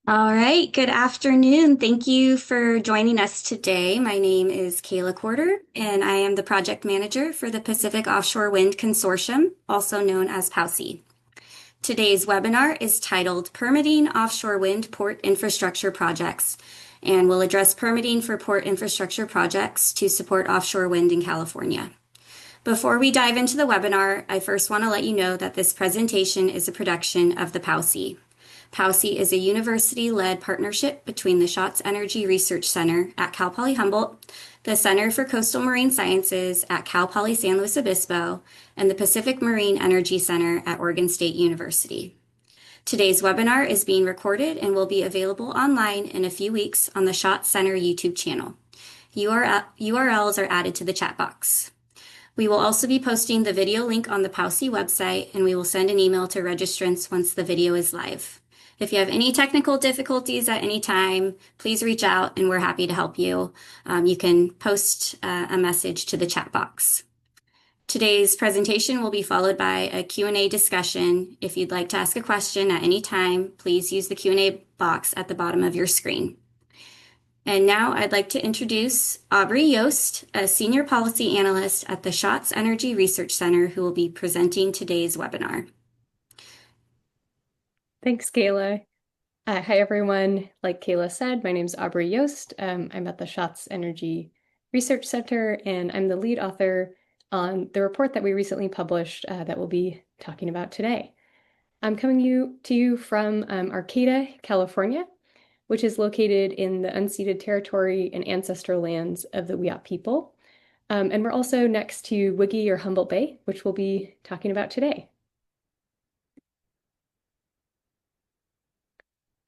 All right, good afternoon. Thank you for joining us today. My name is Kayla Corder, and I am the project manager for the Pacific Offshore Wind Consortium, also known as POWSI. Today's webinar is titled Permitting Offshore Wind Port Infrastructure Projects, and will address permitting for port infrastructure projects to support offshore wind in California. Before we dive into the webinar, I first want to let you know that this presentation is a production of the POWSI. POWSI is a university-led partnership between the Schatz Energy Research Center at Cal Poly Humboldt, the Center for Coastal Marine Sciences at Cal Poly San Luis Obispo, and the Pacific Marine Energy Center at Oregon State University. Today's webinar is being recorded and will be available online in a few weeks on the Schatz Center YouTube channel. URLs are added to the chat box. We will also be posting the video link on the POWSI website, and we will send an email to registrants once the video is live. If you have any technical difficulties at any time, please reach out and we're happy to help you. You can post a message to the chat box. Today's presentation will be followed by a Q&A discussion. If you'd like to ask a question at any time, please use the Q&A box at the bottom of your screen. And now I'd like to introduce Awbrey Yost, a senior policy analyst at the Schatz Energy Research Center, who will be presenting today's webinar. Thanks, Kayla. Hi, everyone. Like Kayla said, my name is Awbrey Yost. I'm at the Schatz Energy Research Center, and I'm the lead author on the report that we recently published that we'll be talking about today. I'm coming to you from Arcata, California, which is located in the unceded territory and ancestral lands of the Wiyot people. And we're also next to Wiggy or Humboldt Bay, which we'll be talking about today.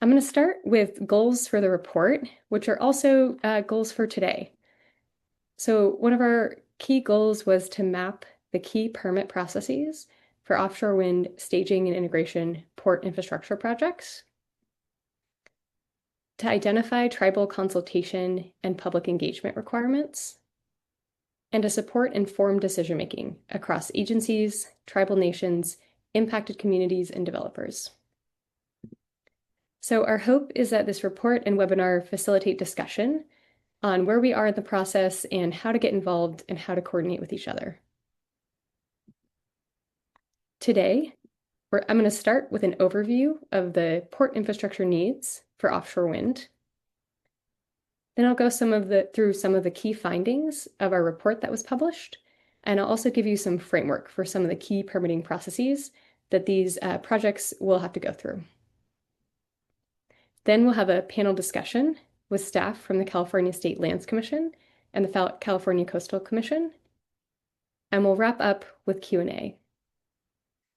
I'm going to start with goals for the report, which are also goals for today. So one of our key goals was to map the key permit processes for offshore wind staging and integration port infrastructure projects, to identify tribal consultation and public engagement requirements, and to support informed decision-making across agencies, tribal nations, impacted communities, and developers. So our hope is that this report and webinar facilitate discussion on where we are in the process and how to get involved and how to coordinate with each other. Today, I'm going to start with an overview of the port infrastructure needs for offshore wind. Then I'll go through some of the key findings of our report that was published, and I'll also give you some framework for some of the key permitting processes that these projects will have to go through. Then we'll have a panel discussion with staff from the California State Lands Commission and the California Coastal Commission, and we'll wrap up with Q&A.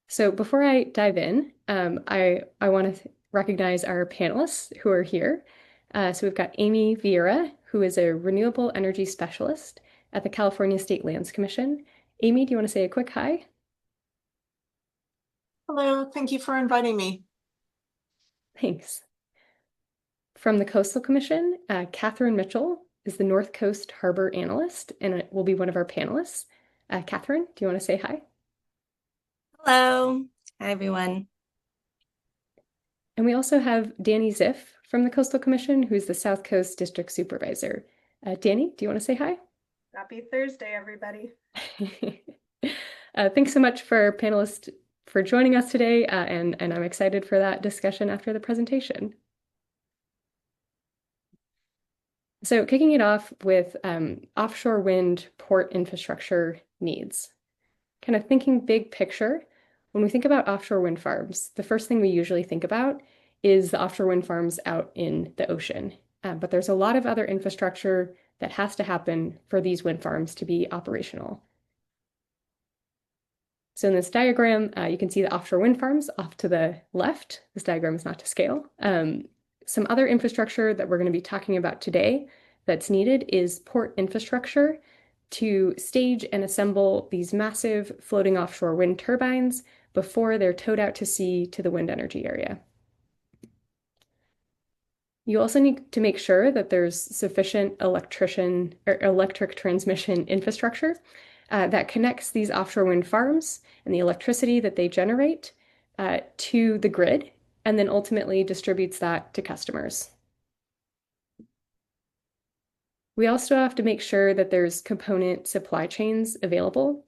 So before I dive in, I want to recognize our panelists who are here. So we've got Amy Vierra, who is a renewable energy specialist at the California State Lands Commission. Amy, do you want to say a quick hi? Hello, thank you for inviting me. Thanks. From the Coastal Commission, Catherine Mitchell is the North Coast Harbor Analyst and will be one of our panelists. Catherine, do you want to say hi? Hello. Hi, everyone. And we also have Dani Ziff from the Coastal Commission, who's the South Coast District Supervisor. Dani, do you want to say hi? Happy Thursday, everybody. Thanks so much for panelists for joining us today, and I'm excited for that discussion after the presentation. So kicking it off with offshore wind port infrastructure needs. Kind of thinking big picture, when we think about offshore wind farms, the first thing we usually think about is the offshore wind farms out in the ocean. But there's a lot of other infrastructure that has to happen for these wind farms to be operational. So in this diagram, you can see the offshore wind farms off to the left. This diagram is not to scale. Some other infrastructure that we're going to be talking about today that's needed is port infrastructure to stage and assemble these massive floating offshore wind turbines before they're towed out to sea to the wind energy area. You also need to make sure that there's sufficient electric transmission infrastructure that connects these offshore wind farms and the electricity that they generate to the grid and then ultimately distributes that to customers. We also have to make sure that there's component supply chains available.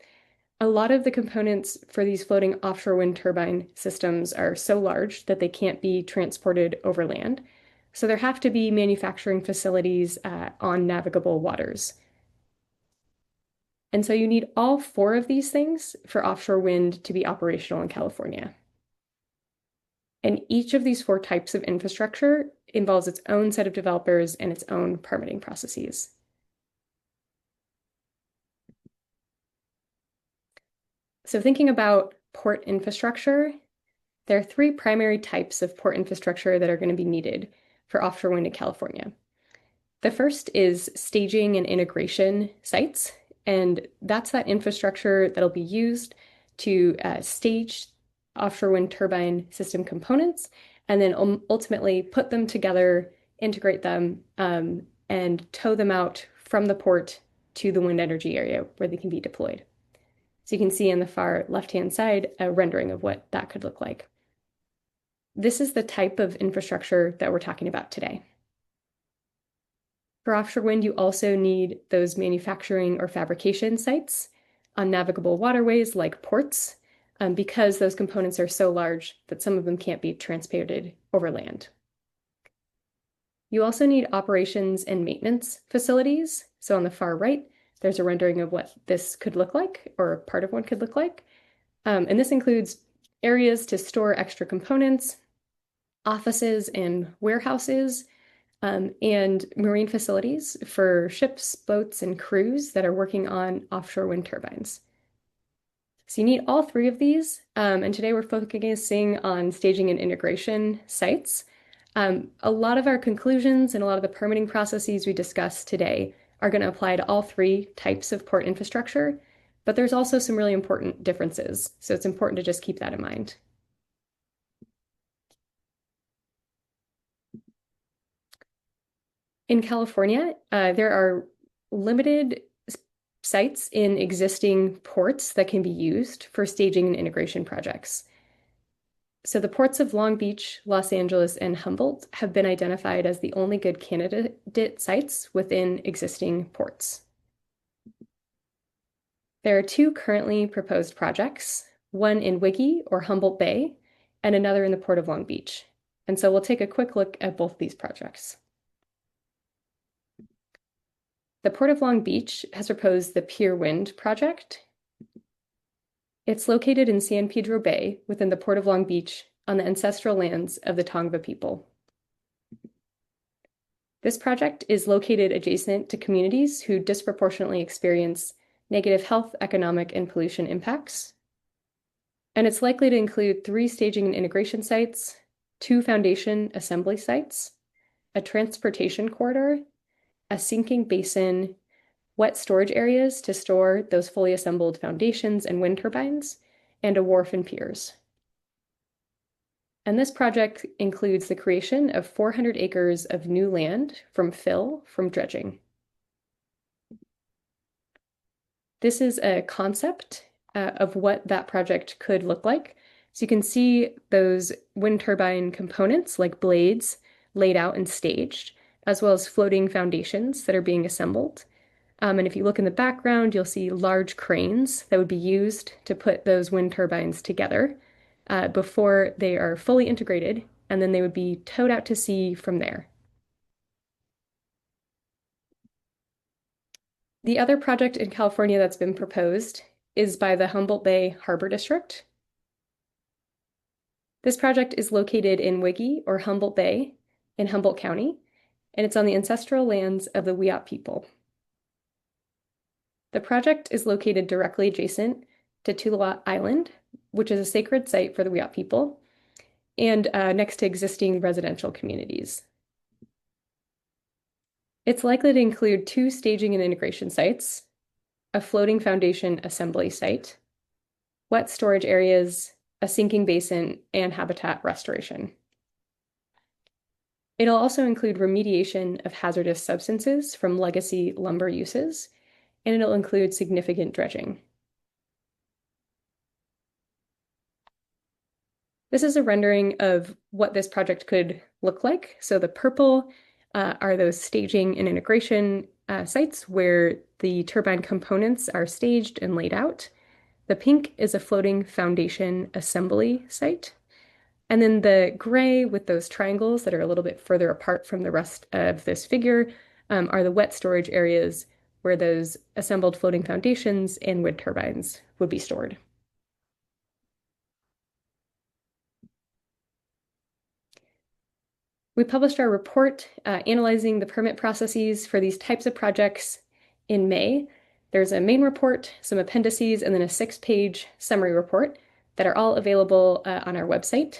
A lot of the components for these floating offshore wind turbine systems are so large that they can't be transported over land. So there have to be manufacturing facilities on navigable waters. And so you need all four of these things for offshore wind to be operational in California. And each of these four types of infrastructure involves its own set of developers and its own permitting processes. So thinking about port infrastructure, there are three primary types of port infrastructure that are going to be needed for offshore wind in California. The first is staging and integration sites, and that's that infrastructure that'll be used to stage offshore wind turbine system components, and then ultimately put them together, integrate them, and tow them out from the port to the wind energy area where they can be deployed. So you can see on the far left-hand side a rendering of what that could look like. This is the type of infrastructure that we're talking about today. For offshore wind, you also need those manufacturing or fabrication sites on navigable waterways like ports, because those components are so large that some of them can't be transported over land. You also need operations and maintenance facilities. So on the far right, there's a rendering of what this could look like, or part of one could look like. And this includes areas to store extra components, offices and warehouses, and marine facilities for ships, boats, and crews that are working on offshore wind turbines. So you need all three of these, and today we're focusing on staging and integration sites. A lot of our conclusions and a lot of the permitting processes we discussed today are going to apply to all three types of port infrastructure, but there's also some really important differences, so it's important to just keep that in mind. In California, there are limited sites in existing ports that can be used for staging and integration projects. So the ports of Long Beach, Los Angeles, and Humboldt have been identified as the only good candidate sites within existing ports. There are two currently proposed projects, one in Wiggy or Humboldt Bay, and another in the Port of Long Beach. And so we'll take a quick look at both these projects. The Port of Long Beach has proposed the Pier Wind project. It's located in San Pedro Bay within the Port of Long Beach on the ancestral lands of the Tongva people. This project is located adjacent to communities who disproportionately experience negative health, economic, and pollution impacts. And it's likely to include 3 staging and integration sites, 2 foundation assembly sites, a transportation corridor, a sinking basin, wet storage areas to store those fully assembled foundations and wind turbines, and a wharf and piers. And this project includes the creation of 400 acres of new land from dredging. This is a concept of what that project could look like. So you can see those wind turbine components like blades laid out and staged, as well as floating foundations that are being assembled. And if you look in the background, you'll see large cranes that would be used to put those wind turbines together before they are fully integrated, and then they would be towed out to sea from there. The other project in California that's been proposed is by the Humboldt Bay Harbor District. This project is located in Wiggy or Humboldt Bay in Humboldt County, and it's on the ancestral lands of the Wiyot people. The project is located directly adjacent to Tuluá Island, which is a sacred site for the Wiyot people, and next to existing residential communities. It's likely to include 2 staging and integration sites, a floating foundation assembly site, wet storage areas, a sinking basin, and habitat restoration. It'll also include remediation of hazardous substances from legacy lumber uses, and it'll include significant dredging. This is a rendering of what this project could look like. So the purple are those staging and integration sites where the turbine components are staged and laid out. The pink is a floating foundation assembly site. And then the gray with those triangles that are a little bit further apart from the rest of this figure are the wet storage areas where those assembled floating foundations and wind turbines would be stored. We published our report analyzing the permit processes for these types of projects in May. There's a main report, some appendices, and then a 6-page summary report that are all available on our website.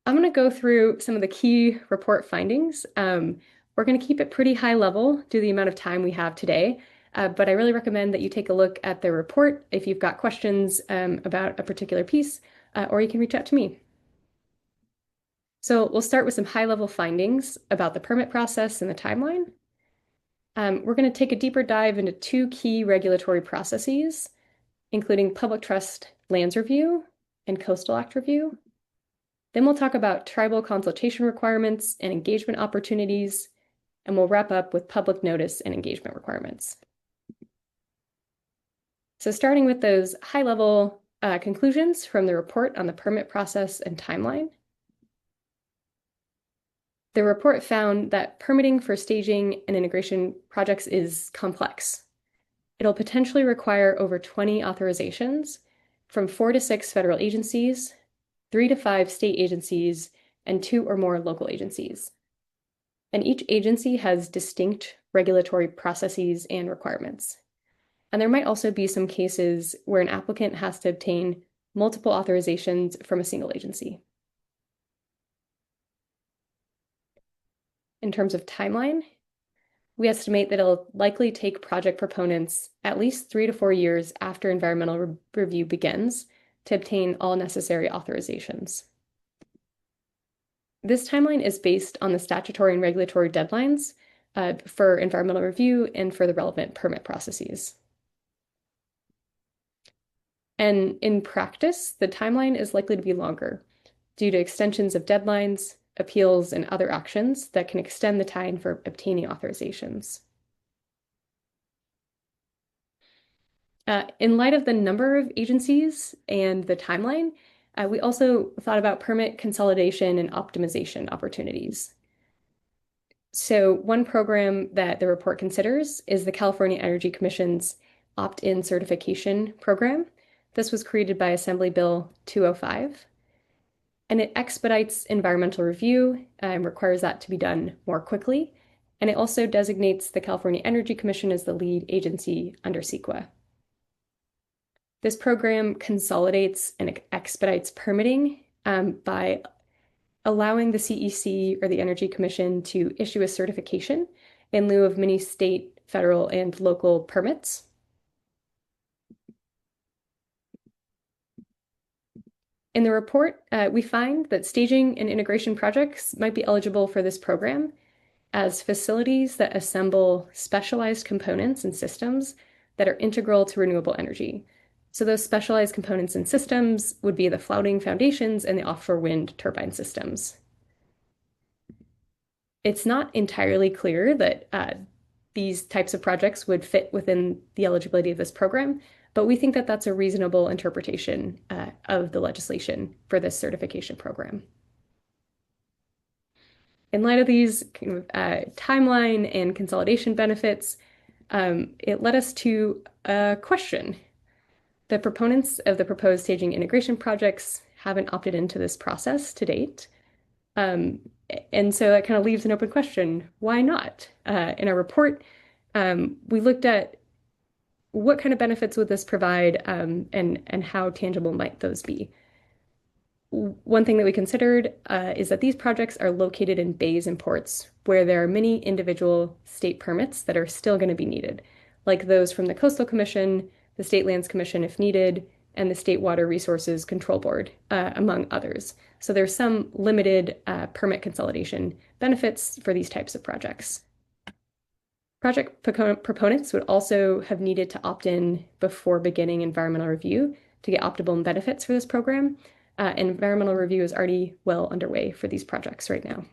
I'm going to go through some of the key report findings. We're going to keep it pretty high level due to the amount of time we have today, but I really recommend that you take a look at the report if you've got questions about a particular piece, or you can reach out to me. So we'll start with some high-level findings about the permit process and the timeline. We're going to take a deeper dive into 2 key regulatory processes, including Public Trust Lands Review and Coastal Act Review. Then we'll talk about tribal consultation requirements and engagement opportunities, and we'll wrap up with public notice and engagement requirements. So starting with those high-level conclusions from the report on the permit process and timeline. The report found that permitting for staging and integration projects is complex. It'll potentially require over 20 authorizations from 4 to 6 federal agencies, 3 to 5 state agencies, and 2 or more local agencies. And each agency has distinct regulatory processes and requirements. And there might also be some cases where an applicant has to obtain multiple authorizations from a single agency. In terms of timeline, we estimate that it'll likely take project proponents at least 3 to 4 years after environmental review begins to obtain all necessary authorizations. This timeline is based on the statutory and regulatory deadlines for environmental review and for the relevant permit processes. And in practice, the timeline is likely to be longer due to extensions of deadlines, appeals, and other actions that can extend the time for obtaining authorizations. In light of the number of agencies and the timeline, we also thought about permit consolidation and optimization opportunities. So one program that the report considers is the California Energy Commission's opt-in certification program. This was created by Assembly Bill 205. And it expedites environmental review and requires that to be done more quickly. And it also designates the California Energy Commission as the lead agency under CEQA. This program consolidates and expedites permitting by allowing the CEC or the Energy Commission to issue a certification in lieu of many state, federal, and local permits. In the report, we find that staging and integration projects might be eligible for this program as facilities that assemble specialized components and systems that are integral to renewable energy. So those specialized components and systems would be the floating foundations and the offshore wind turbine systems. It's not entirely clear that these types of projects would fit within the eligibility of this program, but we think that that's a reasonable interpretation of the legislation for this certification program. In light of these timeline and consolidation benefits, it led us to a question. The proponents of the proposed staging integration projects haven't opted into this process to date. And so that kind of leaves an open question. Why not? In our report, we looked at what kind of benefits would this provide and how tangible might those be. One thing that we considered is that these projects are located in bays and ports where there are many individual state permits that are still going to be needed, like those from the Coastal Commission, the State Lands Commission if needed, and the State Water Resources Control Board, among others. So there's some limited permit consolidation benefits for these types of projects. Project proponents would also have needed to opt in before beginning environmental review to get optimum benefits for this program. Environmental review is already well underway for these projects right now.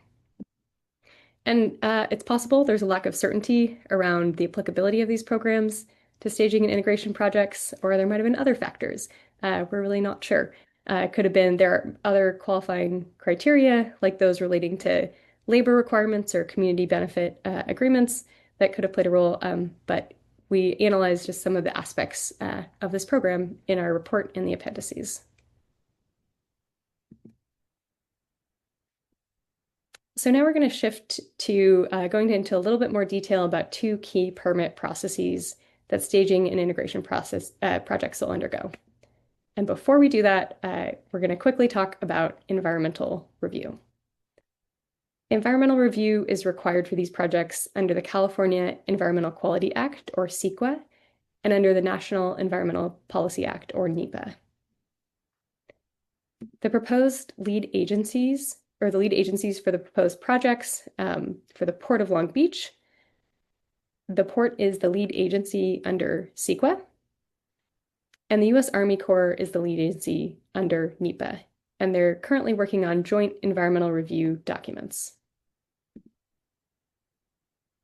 And it's possible there's a lack of certainty around the applicability of these programs to staging and integration projects, or there might have been other factors. We're really not sure. It could have been there are other qualifying criteria, like those relating to labor requirements or community benefit agreements that could have played a role, but we analyzed just some of the aspects of this program in our report in the appendices. So now we're going to shift to going into a little bit more detail about two key permit processes that staging and integration projects will undergo. And before we do that, we're going to quickly talk about environmental review. Environmental review is required for these projects under the California Environmental Quality Act, or CEQA, and under the National Environmental Policy Act, or NEPA. The proposed lead agencies, or the lead agencies for the proposed projects for the Port of Long Beach, the port is the lead agency under CEQA, and the U.S. Army Corps is the lead agency under NEPA, and they're currently working on joint environmental review documents.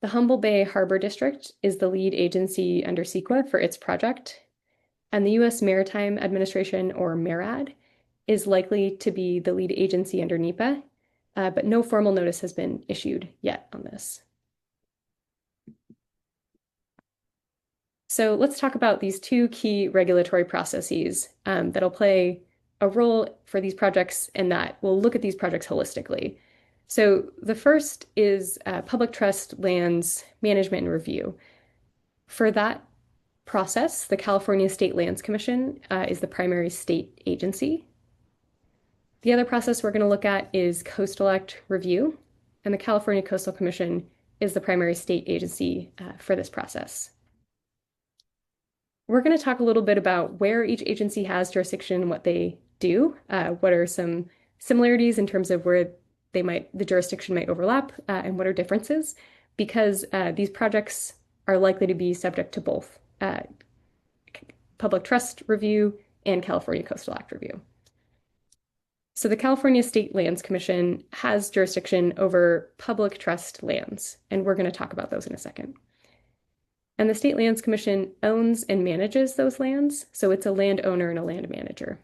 The Humboldt Bay Harbor District is the lead agency under CEQA for its project, and the U.S. Maritime Administration, or MARAD, is likely to be the lead agency under NEPA, but no formal notice has been issued yet on this. So let's talk about these two key regulatory processes that'll play a role for these projects and that will look at these projects holistically. So the first is public trust lands management and review. For that process, the California State Lands Commission is the primary state agency. The other process we're going to look at is Coastal Act review, and the California Coastal Commission is the primary state agency for this process. We're going to talk a little bit about where each agency has jurisdiction and what they do, what are some similarities in terms of where the jurisdiction might overlap, and what are differences, because these projects are likely to be subject to both public trust review and California Coastal Act review. So the California State Lands Commission has jurisdiction over public trust lands, and we're going to talk about those in a second. And the State Lands Commission owns and manages those lands, so it's a landowner and a land manager.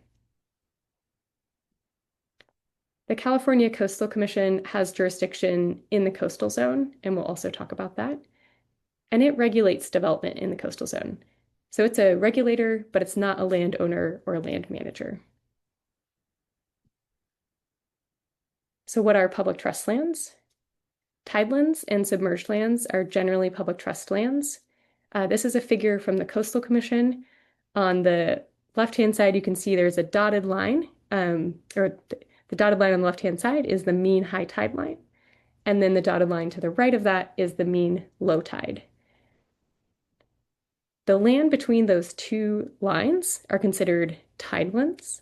The California Coastal Commission has jurisdiction in the coastal zone, and we'll also talk about that. And it regulates development in the coastal zone. So it's a regulator, but it's not a landowner or a land manager. So what are public trust lands? Tidelands and submerged lands are generally public trust lands. This is a figure from the Coastal Commission. On the left-hand side, you can see there's a dotted line, the dotted line on the left-hand side is the mean high tide line. And then the dotted line to the right of that is the mean low tide. The land between those two lines are considered tidelands,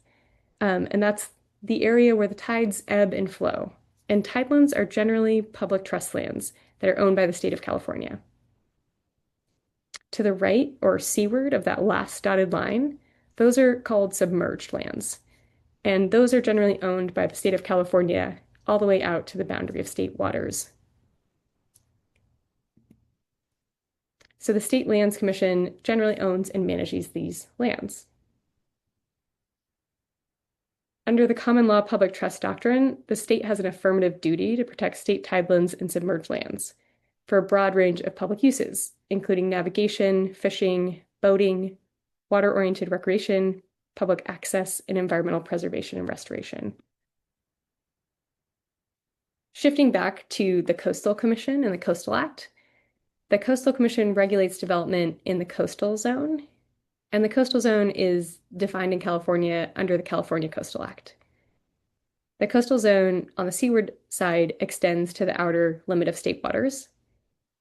and that's the area where the tides ebb and flow. And tidelands are generally public trust lands that are owned by the state of California. To the right or seaward of that last dotted line, those are called submerged lands. And those are generally owned by the state of California all the way out to the boundary of state waters. So the State Lands Commission generally owns and manages these lands. Under the common law public trust doctrine, the state has an affirmative duty to protect state tidelands and submerged lands for a broad range of public uses, including navigation, fishing, boating, water-oriented recreation, public access, and environmental preservation and restoration. Shifting back to the Coastal Commission and the Coastal Act, the Coastal Commission regulates development in the coastal zone, and the coastal zone is defined in California under the California Coastal Act. The coastal zone on the seaward side extends to the outer limit of state waters,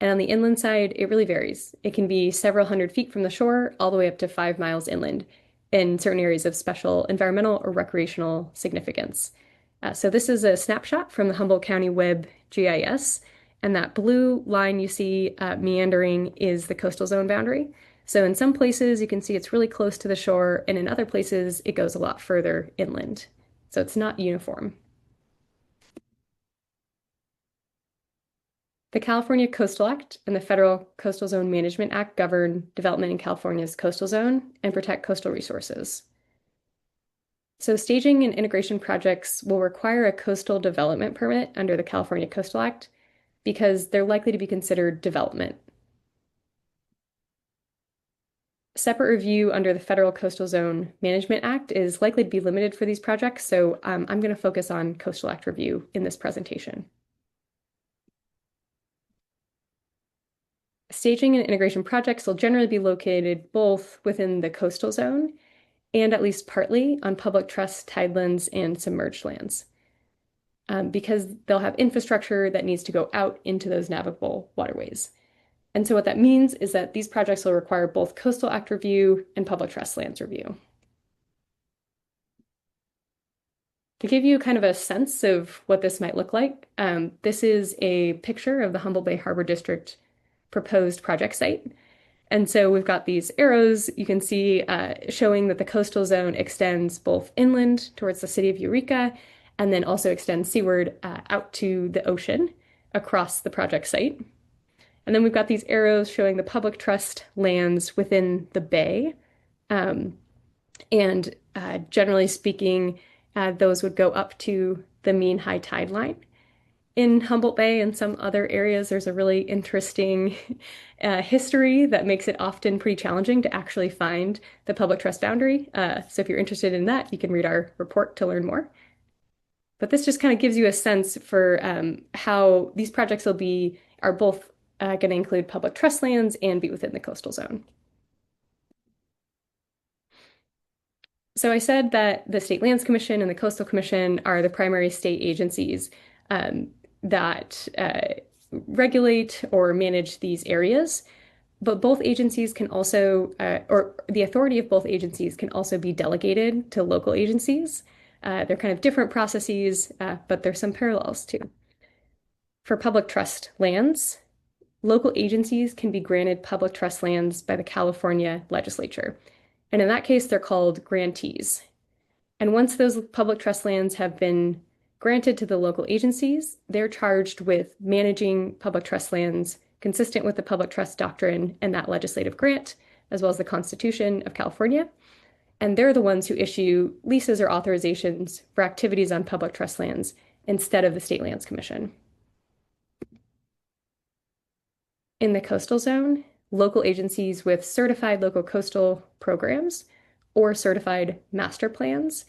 and on the inland side, it really varies. It can be several hundred feet from the shore all the way up to 5 miles inland in certain areas of special environmental or recreational significance. So this is a snapshot from the Humboldt County Web GIS, and that blue line you see meandering is the coastal zone boundary. So in some places, you can see it's really close to the shore, and in other places, it goes a lot further inland. So it's not uniform. The California Coastal Act and the Federal Coastal Zone Management Act govern development in California's coastal zone and protect coastal resources. So staging and integration projects will require a coastal development permit under the California Coastal Act because they're likely to be considered development. Separate review under the Federal Coastal Zone Management Act is likely to be limited for these projects, so I'm going to focus on Coastal Act review in this presentation. Staging and integration projects will generally be located both within the coastal zone and at least partly on public trust tidelands and submerged lands, because they'll have infrastructure that needs to go out into those navigable waterways. And so what that means is that these projects will require both Coastal Act review and public trust lands review. To give you kind of a sense of what this might look like, this is a picture of the Humboldt Bay Harbor District proposed project site. And so we've got these arrows you can see showing that the coastal zone extends both inland towards the city of Eureka and then also extends seaward out to the ocean across the project site. And then we've got these arrows showing the public trust lands within the bay. Generally speaking, those would go up to the mean high tide line. In Humboldt Bay and some other areas, there's a really interesting history that makes it often pretty challenging to actually find the public trust boundary. So if you're interested in that, you can read our report to learn more. But this just kind of gives you a sense for how these projects are both going to include public trust lands and be within the coastal zone. So I said that the State Lands Commission and the Coastal Commission are the primary state agencies that regulate or manage these areas. But both agencies can also, or the authority of both agencies can also be delegated to local agencies. They're kind of different processes, but there's some parallels too. For public trust lands, local agencies can be granted public trust lands by the California legislature. And in that case, they're called grantees. And once those public trust lands have been granted to the local agencies, they're charged with managing public trust lands consistent with the public trust doctrine and that legislative grant, as well as the Constitution of California. And they're the ones who issue leases or authorizations for activities on public trust lands instead of the State Lands Commission. In the coastal zone, local agencies with certified local coastal programs or certified master plans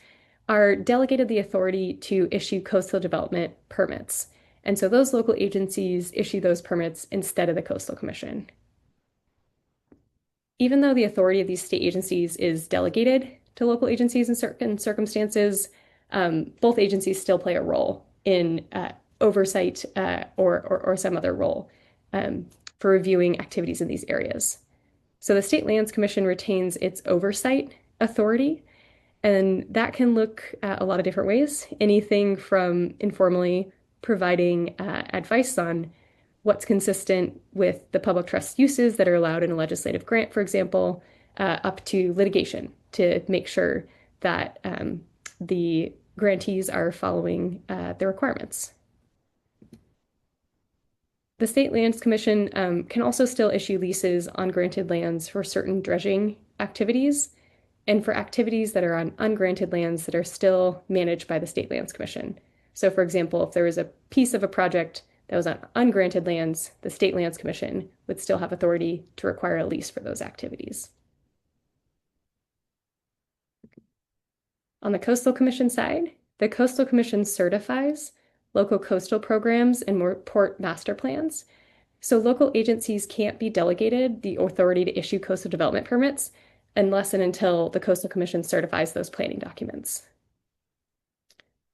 are delegated the authority to issue coastal development permits. And so those local agencies issue those permits instead of the Coastal Commission. Even though the authority of these state agencies is delegated to local agencies in certain circumstances, both agencies still play a role in oversight or some other role for reviewing activities in these areas. So the State Lands Commission retains its oversight authority, and that can look a lot of different ways. Anything from informally providing advice on what's consistent with the public trust uses that are allowed in a legislative grant, for example, up to litigation to make sure that the grantees are following the requirements. The State Lands Commission can also still issue leases on granted lands for certain dredging activities and for activities that are on ungranted lands that are still managed by the State Lands Commission. So for example, if there was a piece of a project that was on ungranted lands, the State Lands Commission would still have authority to require a lease for those activities. On the Coastal Commission side, the Coastal Commission certifies local coastal programs and port master plans. So local agencies can't be delegated the authority to issue coastal development permits unless and until the Coastal Commission certifies those planning documents.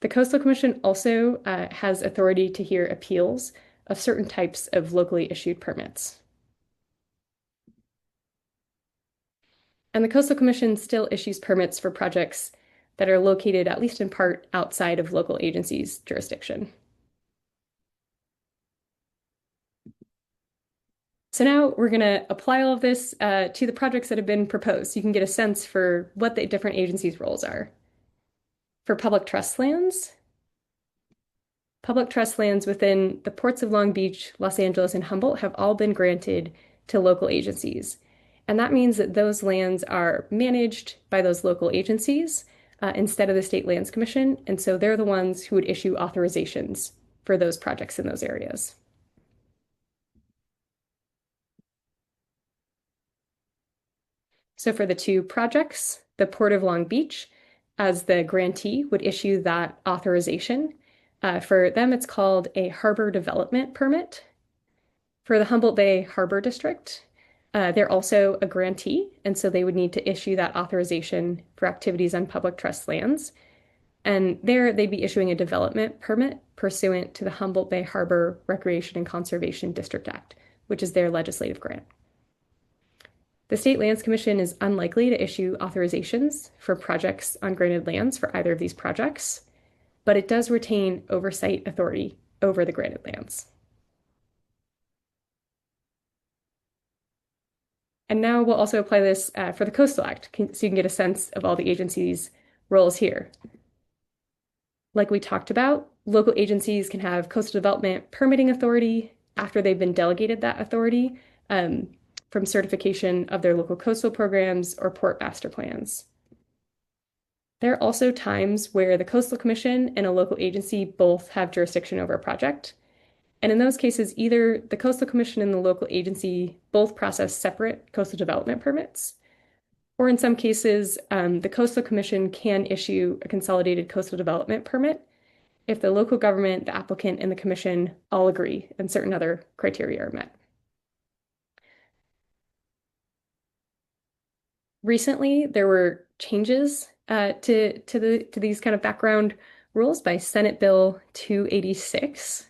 The Coastal Commission also has authority to hear appeals of certain types of locally issued permits. And the Coastal Commission still issues permits for projects that are located, at least in part, outside of local agencies' jurisdiction. So now we're going to apply all of this to the projects that have been proposed so you can get a sense for what the different agencies' roles are. For public trust lands within the ports of Long Beach, Los Angeles, and Humboldt have all been granted to local agencies. And that means that those lands are managed by those local agencies instead of the State Lands Commission. And so they're the ones who would issue authorizations for those projects in those areas. So for the two projects, the Port of Long Beach, as the grantee, would issue that authorization. For them, it's called a harbor development permit. For the Humboldt Bay Harbor District, they're also a grantee, and so they would need to issue that authorization for activities on public trust lands. And there, they'd be issuing a development permit pursuant to the Humboldt Bay Harbor Recreation and Conservation District Act, which is their legislative grant. The State Lands Commission is unlikely to issue authorizations for projects on granted lands for either of these projects, but it does retain oversight authority over the granted lands. And now we'll also apply this for the Coastal Act, so you can get a sense of all the agencies' roles here. Like we talked about, local agencies can have coastal development permitting authority after they've been delegated that authority from certification of their local coastal programs or port master plans. There are also times where the Coastal Commission and a local agency both have jurisdiction over a project. And in those cases, either the Coastal Commission and the local agency both process separate coastal development permits, or in some cases, the Coastal Commission can issue a consolidated coastal development permit if the local government, the applicant, and the commission all agree and certain other criteria are met. Recently, there were changes to these kind of background rules by Senate Bill 286.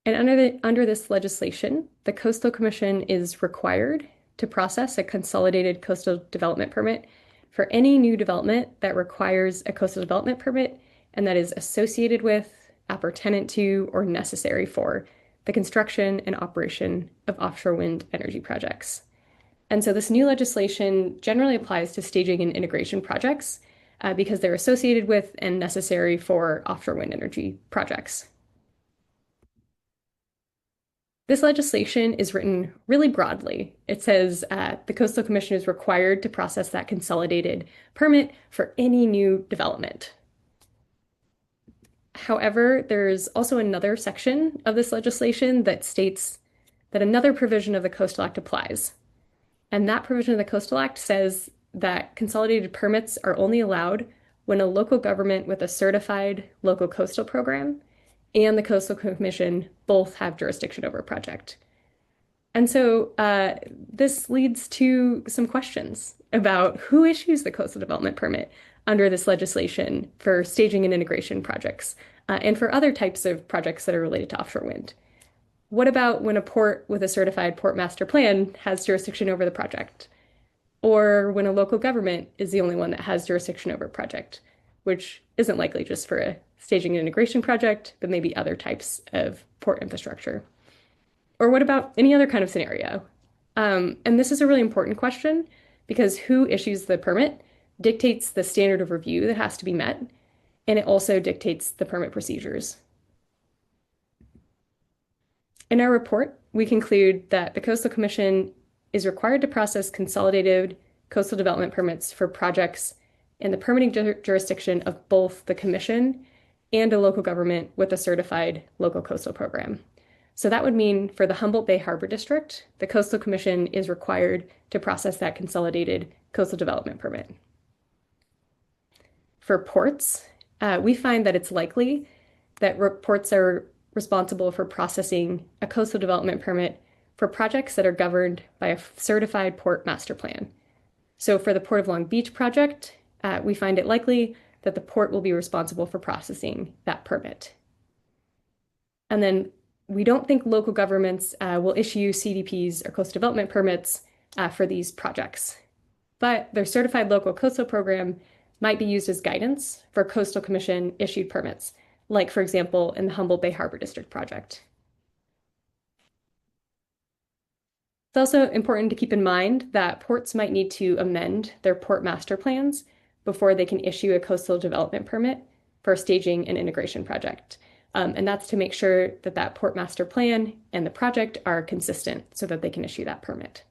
And under this legislation, the Coastal Commission is required to process a consolidated coastal development permit for any new development that requires a coastal development permit and that is associated with, appurtenant to, or necessary for the construction and operation of offshore wind energy projects. And so this new legislation generally applies to staging and integration projects because they're associated with and necessary for offshore wind energy projects. This legislation is written really broadly. It says the Coastal Commission is required to process that consolidated permit for any new development. However, there's also another section of this legislation that states that another provision of the Coastal Act applies. And that provision of the Coastal Act says that consolidated permits are only allowed when a local government with a certified local coastal program and the Coastal Commission both have jurisdiction over a project. And so this leads to some questions about who issues the coastal development permit under this legislation for staging and integration projects and for other types of projects that are related to offshore wind. What about when a port with a certified port master plan has jurisdiction over the project? Or when a local government is the only one that has jurisdiction over a project, which isn't likely just for a staging and integration project, but maybe other types of port infrastructure? Or what about any other kind of scenario? And this is a really important question because who issues the permit dictates the standard of review that has to be met, and it also dictates the permit procedures. In our report, we conclude that the Coastal Commission is required to process consolidated coastal development permits for projects in the permitting jurisdiction of both the Commission and a local government with a certified local coastal program. So that would mean for the Humboldt Bay Harbor District, the Coastal Commission is required to process that consolidated coastal development permit. For ports, we find that it's likely that ports are responsible for processing a coastal development permit for projects that are governed by a certified port master plan. So for the Port of Long Beach project, we find it likely that the port will be responsible for processing that permit. And then we don't think local governments will issue CDPs or coastal development permits for these projects, but their certified local coastal program might be used as guidance for Coastal Commission issued permits, like, for example, in the Humboldt Bay Harbor District project. It's also important to keep in mind that ports might need to amend their port master plans before they can issue a coastal development permit for a staging and integration project. And that's to make sure that that port master plan and the project are consistent so that they can issue that permit.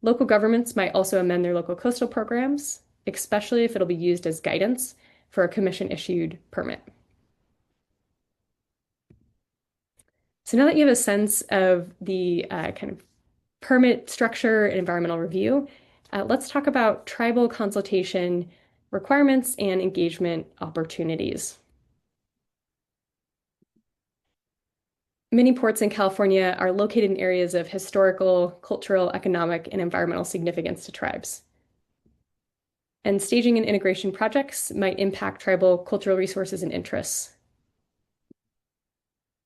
Local governments might also amend their local coastal programs, especially if it'll be used as guidance for a commission-issued permit. So now that you have a sense of the kind of permit structure and environmental review, let's talk about tribal consultation requirements and engagement opportunities. Many ports in California are located in areas of historical, cultural, economic, and environmental significance to tribes. And staging and integration projects might impact tribal cultural resources and interests.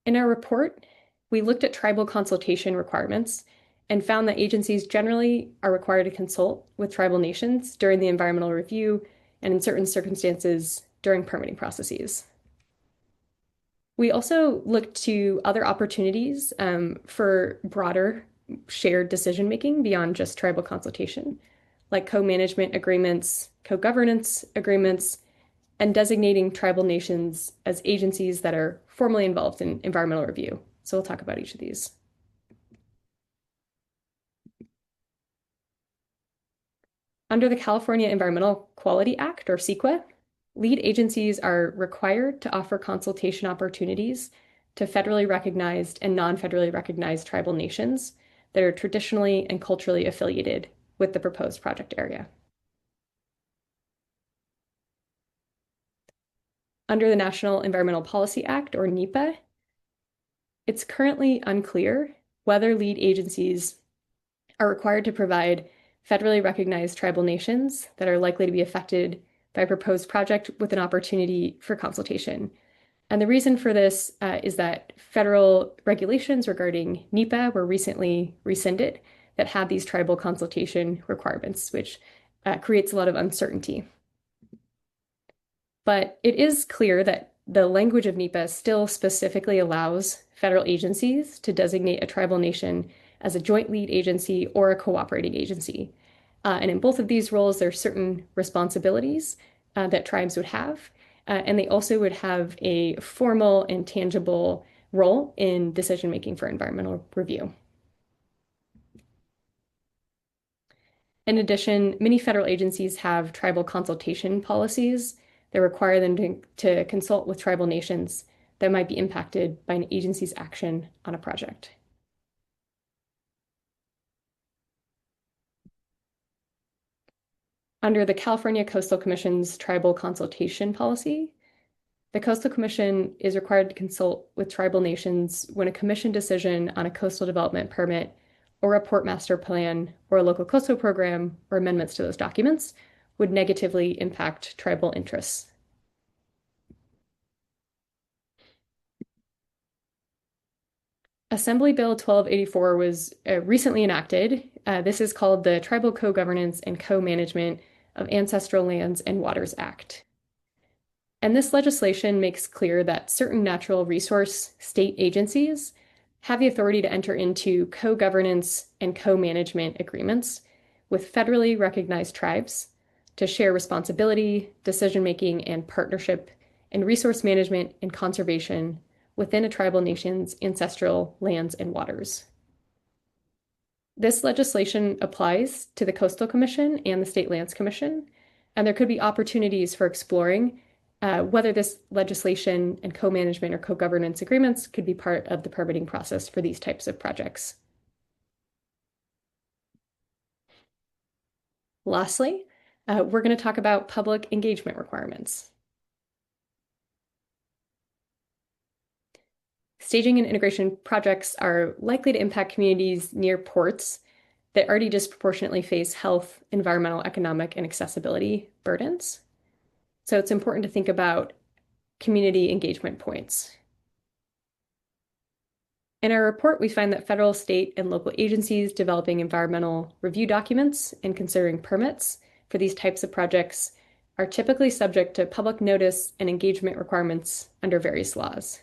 In our report, we looked at tribal consultation requirements and found that agencies generally are required to consult with tribal nations during the environmental review and in certain circumstances during permitting processes. We also looked to other opportunities for broader shared decision-making beyond just tribal consultation, like co-management agreements, co-governance agreements, and designating tribal nations as agencies that are formally involved in environmental review. So we'll talk about each of these. Under the California Environmental Quality Act, or CEQA, lead agencies are required to offer consultation opportunities to federally recognized and non-federally recognized tribal nations that are traditionally and culturally affiliated with the proposed project area. Under the National Environmental Policy Act, or NEPA, it's currently unclear whether lead agencies are required to provide federally recognized tribal nations that are likely to be affected by a proposed project with an opportunity for consultation. And the reason for this is that federal regulations regarding NEPA were recently rescinded that had these tribal consultation requirements, which creates a lot of uncertainty. But it is clear that the language of NEPA still specifically allows federal agencies to designate a tribal nation as a joint lead agency or a cooperating agency. And in both of these roles, there are certain responsibilities that tribes would have, and they also would have a formal and tangible role in decision-making for environmental review. In addition, many federal agencies have tribal consultation policies that require them to consult with tribal nations that might be impacted by an agency's action on a project. Under the California Coastal Commission's tribal consultation policy, the Coastal Commission is required to consult with tribal nations when a commission decision on a coastal development permit or a port master plan or a local coastal program or amendments to those documents would negatively impact tribal interests. Assembly Bill 1284 was recently enacted. This is called the Tribal Co-Governance and Co-Management of Ancestral Lands and Waters Act. And this legislation makes clear that certain natural resource state agencies have the authority to enter into co-governance and co-management agreements with federally recognized tribes to share responsibility, decision-making, and partnership in resource management and conservation within a tribal nation's ancestral lands and waters. This legislation applies to the Coastal Commission and the State Lands Commission, and there could be opportunities for exploring whether this legislation and co-management or co-governance agreements could be part of the permitting process for these types of projects. Lastly, we're going to talk about public engagement requirements. Staging and integration projects are likely to impact communities near ports that already disproportionately face health, environmental, economic, and accessibility burdens. So it's important to think about community engagement points. In our report, we find that federal, state, and local agencies developing environmental review documents and considering permits for these types of projects are typically subject to public notice and engagement requirements under various laws.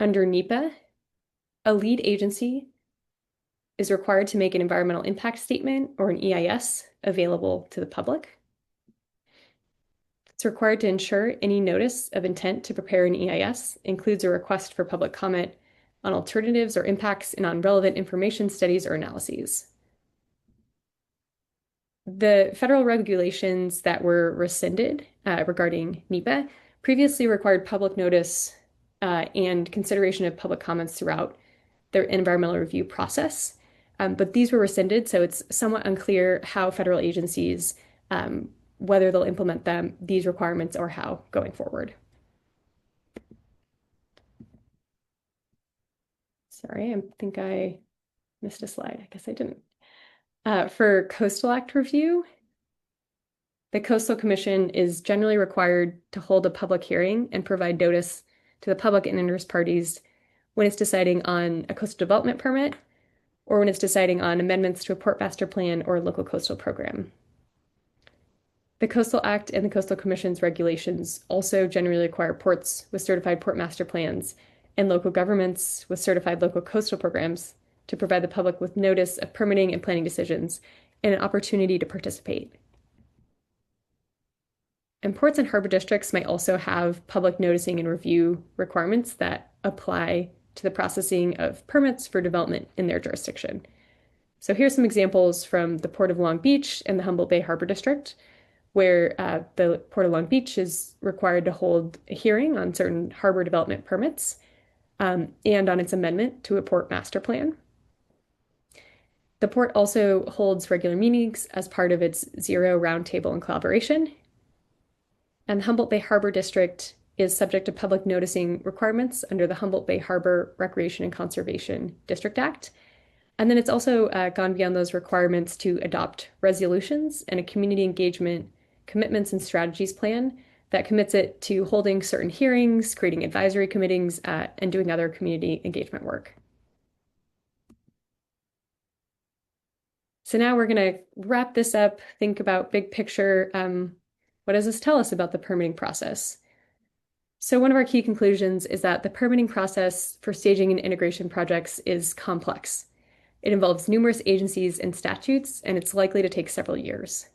Under NEPA, A lead agency is required to make an environmental impact statement or an EIS available to the public. It's required to ensure any notice of intent to prepare an EIS includes a request for public comment on alternatives or impacts and on relevant information, studies, or analyses. The federal regulations that were rescinded regarding NEPA previously required public notice and consideration of public comments throughout their environmental review process. But these were rescinded, so it's somewhat unclear how federal agencies, whether they'll implement these requirements or how going forward. Sorry, I think I missed a slide. I guess I didn't. For Coastal Act review, the Coastal Commission is generally required to hold a public hearing and provide notice to the public and interest parties when it's deciding on a coastal development permit or when it's deciding on amendments to a port master plan or a local coastal program. The Coastal Act and the Coastal Commission's regulations also generally require ports with certified port master plans and local governments with certified local coastal programs to provide the public with notice of permitting and planning decisions and an opportunity to participate. And ports and harbor districts might also have public noticing and review requirements that apply to the processing of permits for development in their jurisdiction. So here's some examples from the Port of Long Beach and the Humboldt Bay Harbor District, where the Port of Long Beach is required to hold a hearing on certain harbor development permits and on its amendment to a port master plan. The port also holds regular meetings as part of its Zero Roundtable and collaboration. And the Humboldt Bay Harbor District is subject to public noticing requirements under the Humboldt Bay Harbor Recreation and Conservation District Act. And then it's also gone beyond those requirements to adopt resolutions and a community engagement commitments and strategies plan that commits it to holding certain hearings, creating advisory committees, and doing other community engagement work. So now we're going to wrap this up, think about big picture. What does this tell us about the permitting process? So one of our key conclusions is that the permitting process for staging and integration projects is complex. It involves numerous agencies and statutes, and it's likely to take several years.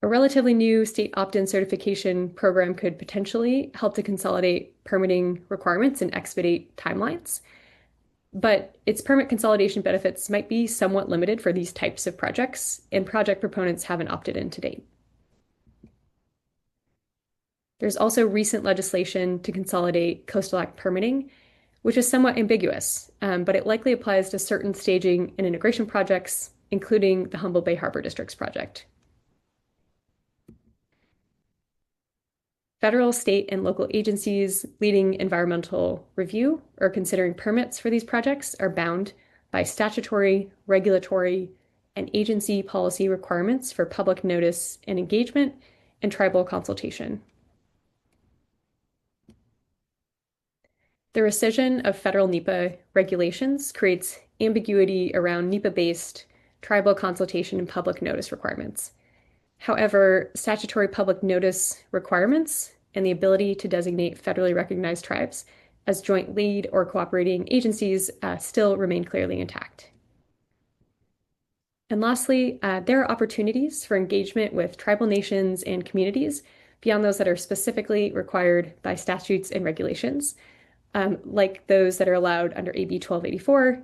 A relatively new state opt-in certification program could potentially help to consolidate permitting requirements and expedite timelines, but its permit consolidation benefits might be somewhat limited for these types of projects, and project proponents haven't opted in to date. There's also recent legislation to consolidate Coastal Act permitting, which is somewhat ambiguous, but it likely applies to certain staging and integration projects, including the Humboldt Bay Harbor District's project. Federal, state, and local agencies leading environmental review or considering permits for these projects are bound by statutory, regulatory, and agency policy requirements for public notice and engagement and tribal consultation. The rescission of federal NEPA regulations creates ambiguity around NEPA-based tribal consultation and public notice requirements. However, statutory public notice requirements and the ability to designate federally recognized tribes as joint lead or cooperating agencies still remain clearly intact. And lastly, there are opportunities for engagement with tribal nations and communities beyond those that are specifically required by statutes and regulations, like those that are allowed under AB 1284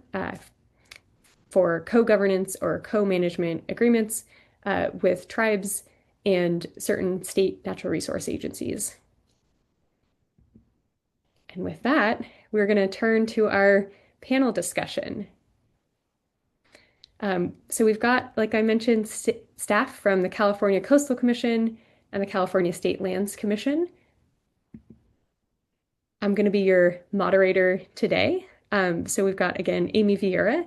for co-governance or co-management agreements with tribes and certain state natural resource agencies. And with that, we're going to turn to our panel discussion. So we've got, like I mentioned, staff from the California Coastal Commission and the California State Lands Commission. I'm going to be your moderator today. So we've got, again, Amy Vierra.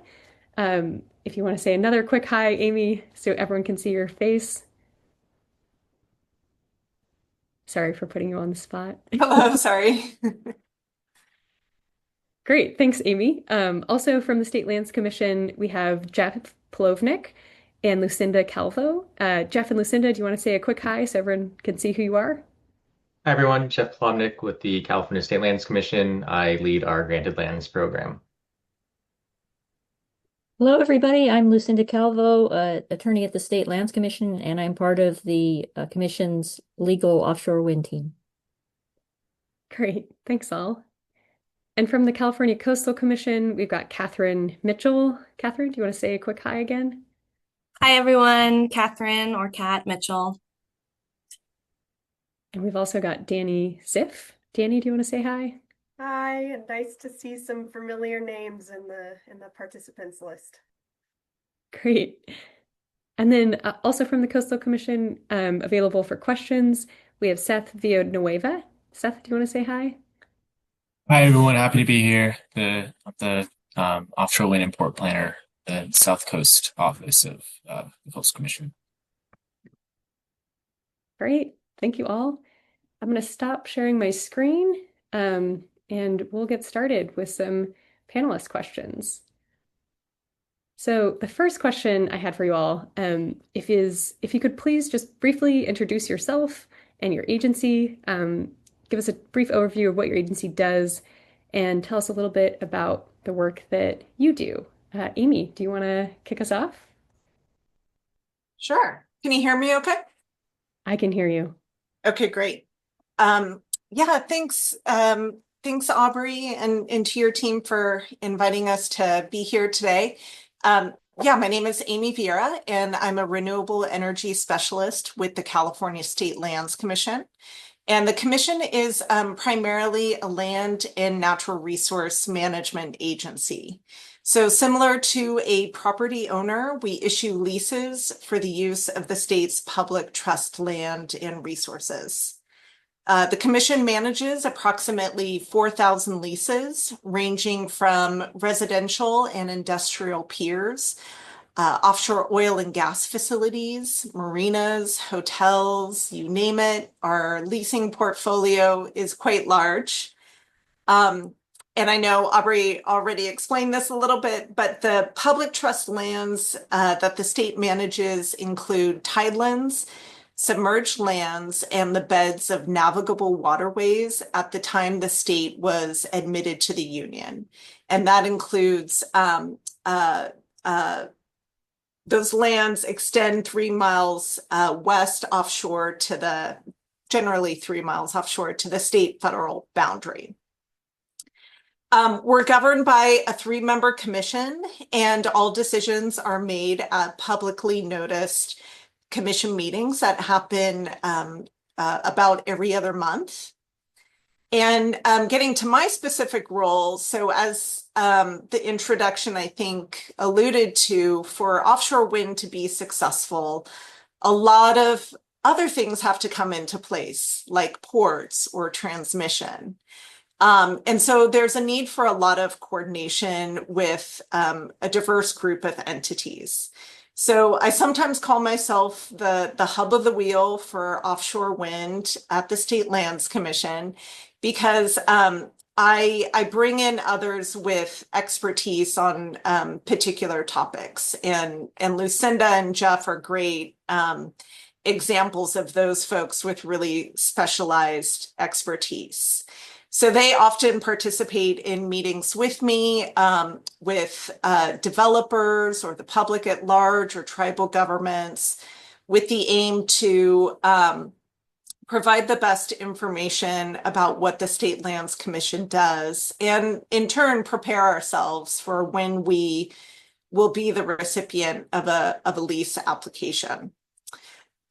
If you want to say another quick hi, Amy, so everyone can see your face. Sorry for putting you on the spot. Hello, sorry. Great, thanks, Amy. Also from the State Lands Commission, we have Jeff Plovnik and Lucinda Calvo. Jeff and Lucinda, do you want to say a quick hi so everyone can see who you are? Hi everyone, Jeff Plomnick with the California State Lands Commission. I lead our Granted Lands program. Hello, everybody. I'm Lucinda Calvo, attorney at the State Lands Commission, and I'm part of the Commission's legal offshore wind team. Great, thanks all. And from the California Coastal Commission, we've got Catherine Mitchell. Catherine, do you want to say a quick hi again? Hi, everyone. Catherine or Kat Mitchell. And we've also got Dani Ziff. Dani, do you want to say hi? Hi, and nice to see some familiar names in the participants list. Great. And then also from the Coastal Commission, available for questions, we have Seth Villanueva. Seth, do you want to say hi? Hi everyone, happy to be here. The offshore wind and port planner, the South Coast office of the Coastal Commission. Great, thank you all. I'm going to stop sharing my screen, and we'll get started with some panelist questions. So the first question I had for you all, if you could please just briefly introduce yourself and your agency, give us a brief overview of what your agency does, and tell us a little bit about the work that you do. Amy, do you want to kick us off? Sure. Can you hear me okay? I can hear you. Okay, great. Yeah, thanks. Thanks, Awbrey, and to your team for inviting us to be here today. Yeah, my name is Amy Vierra, and I'm a renewable energy specialist with the California State Lands Commission. And the commission is primarily a land and natural resource management agency. So similar to a property owner, we issue leases for the use of the state's public trust land and resources. The commission manages approximately 4,000 leases, ranging from residential and industrial piers, offshore oil and gas facilities, marinas, hotels, you name it. Our leasing portfolio is quite large. And I know Awbrey already explained this a little bit, but the public trust lands that the state manages include tidelands, submerged lands, and the beds of navigable waterways at the time the state was admitted to the Union. And that includes those lands extend 3 miles west offshore to the, generally 3 miles offshore to the state federal boundary. We're governed by a 3-member commission, and all decisions are made at publicly noticed commission meetings that happen about every other month. And getting to my specific role, so as the introduction, I think, alluded to, for offshore wind to be successful, a lot of other things have to come into place, like ports or transmission. And so there's a need for a lot of coordination with a diverse group of entities. So I sometimes call myself the hub of the wheel for offshore wind at the State Lands Commission, because I bring in others with expertise on particular topics. And Lucinda and Jeff are great examples of those folks with really specialized expertise. So they often participate in meetings with me, with developers or the public at large or tribal governments, with the aim to provide the best information about what the State Lands Commission does, and in turn prepare ourselves for when we will be the recipient of a lease application.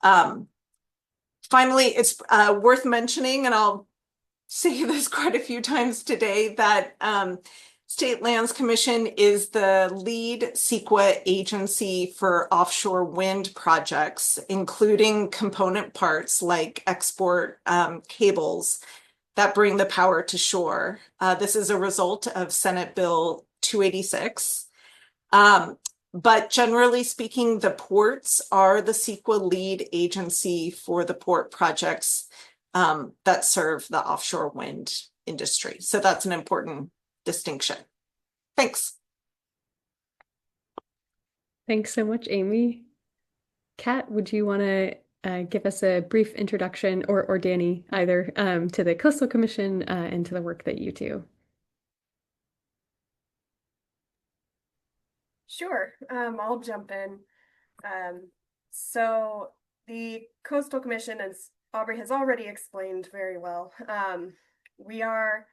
Finally, it's worth mentioning, and I'll say this quite a few times today, that State Lands Commission is the lead CEQA agency for offshore wind projects, including component parts like export cables that bring the power to shore. This is a result of Senate Bill 286. But generally speaking, the ports are the CEQA lead agency for the port projects that serve the offshore wind industry. So that's an important distinction. Thanks. Thanks so much, Amy. Kat, would you want to give us a brief introduction, or Dani, either, to the Coastal Commission and to the work that you do. Sure, I'll jump in. So the Coastal Commission, as Awbrey has already explained very well, we are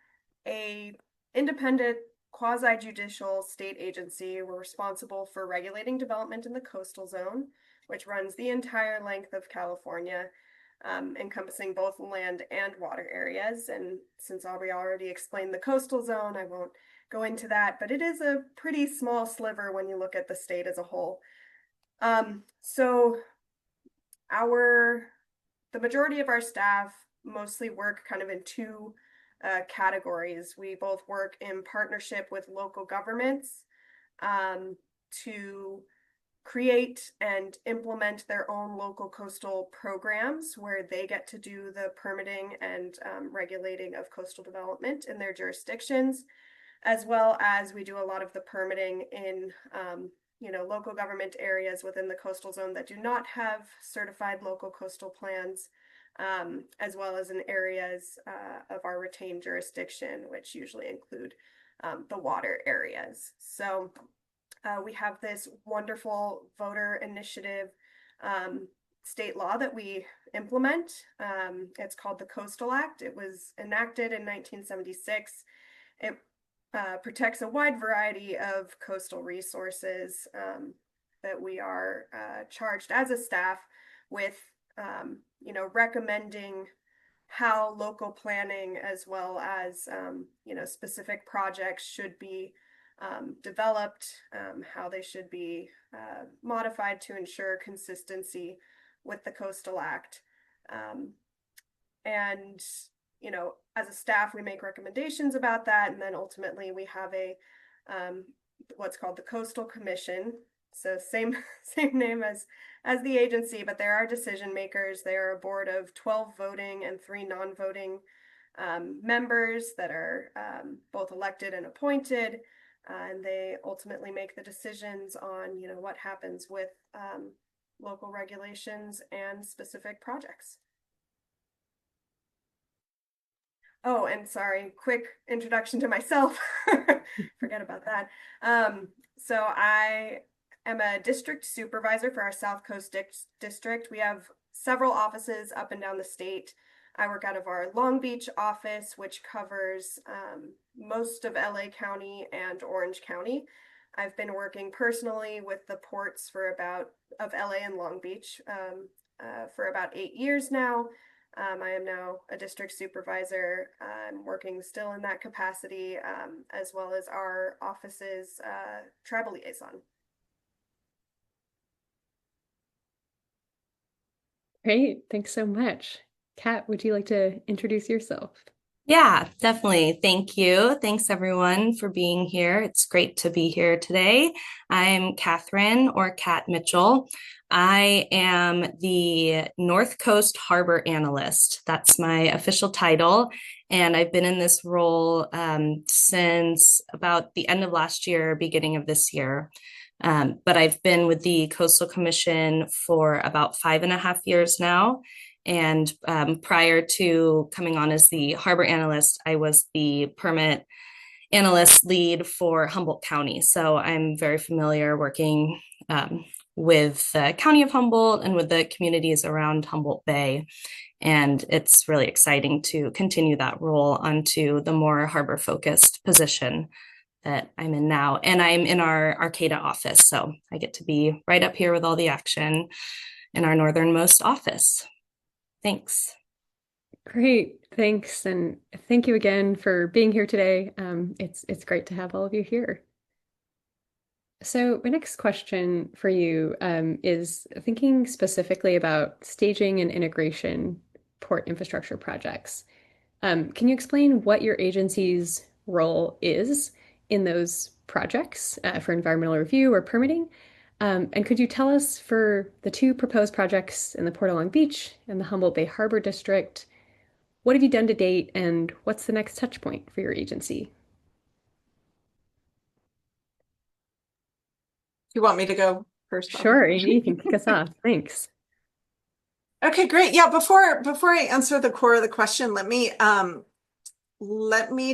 a independent quasi-judicial state agency. We're responsible for regulating development in the coastal zone, which runs the entire length of California, encompassing both land and water areas. And since Awbrey already explained the coastal zone, I won't go into that, but it is a pretty small sliver when you look at the state as a whole. So the majority of our staff mostly work kind of in two categories. We both work in partnership with local governments to create and implement their own local coastal programs where they get to do the permitting and regulating of coastal development in their jurisdictions, as well as we do a lot of the permitting in local government areas within the coastal zone that do not have certified local coastal plans, as well as in areas of our retained jurisdiction, which usually include the water areas. So we have this wonderful voter initiative state law that we implement. It's called the Coastal Act. It was enacted in 1976. It protects a wide variety of coastal resources that we are charged as a staff with, recommending how local planning as well as, specific projects should be developed, how they should be modified to ensure consistency with the Coastal Act. And as a staff, we make recommendations about that. And then ultimately we have a what's called the Coastal Commission. So same name as the agency, but there are decision makers. They are a board of 12 voting and 3 non-voting members that are both elected and appointed. And they ultimately make the decisions on, what happens with local regulations and specific projects. Oh, and sorry, quick introduction to myself. Forget about that. So I am a district supervisor for our South Coast district. We have several offices up and down the state. I work out of our Long Beach office, which covers most of LA County and Orange County. I've been working personally with the ports of LA and Long Beach for about 8 years now. I am now a district supervisor. I'm working still in that capacity, as well as our office's tribal liaison. Great, thanks so much. Kat, would you like to introduce yourself? Yeah, definitely. Thank you. Thanks everyone for being here. It's great to be here today. I'm Catherine, or Kat Mitchell. I am the North Coast Harbor Analyst. That's my official title. And I've been in this role since about the end of last year, beginning of this year. But I've been with the Coastal Commission for about 5.5 years now. And prior to coming on as the harbor analyst, I was the permit analyst lead for Humboldt County. So I'm very familiar working with the County of Humboldt and with the communities around Humboldt Bay. And it's really exciting to continue that role onto the more harbor focused position that I'm in now. And I'm in our Arcata office. So I get to be right up here with all the action in our northernmost office. Thanks. Great, thanks. And thank you again for being here today. It's great to have all of you here. So my next question for you is thinking specifically about staging and integration port infrastructure projects. Can you explain what your agency's role is in those projects for environmental review or permitting? And could you tell us, for the 2 proposed projects in the Port of Long Beach and the Humboldt Bay Harbor District, what have you done to date and what's the next touch point for your agency? You want me to go first? Sure, Amy, you can kick us off. Thanks. Okay, great. Yeah, before I answer the core of the question, let me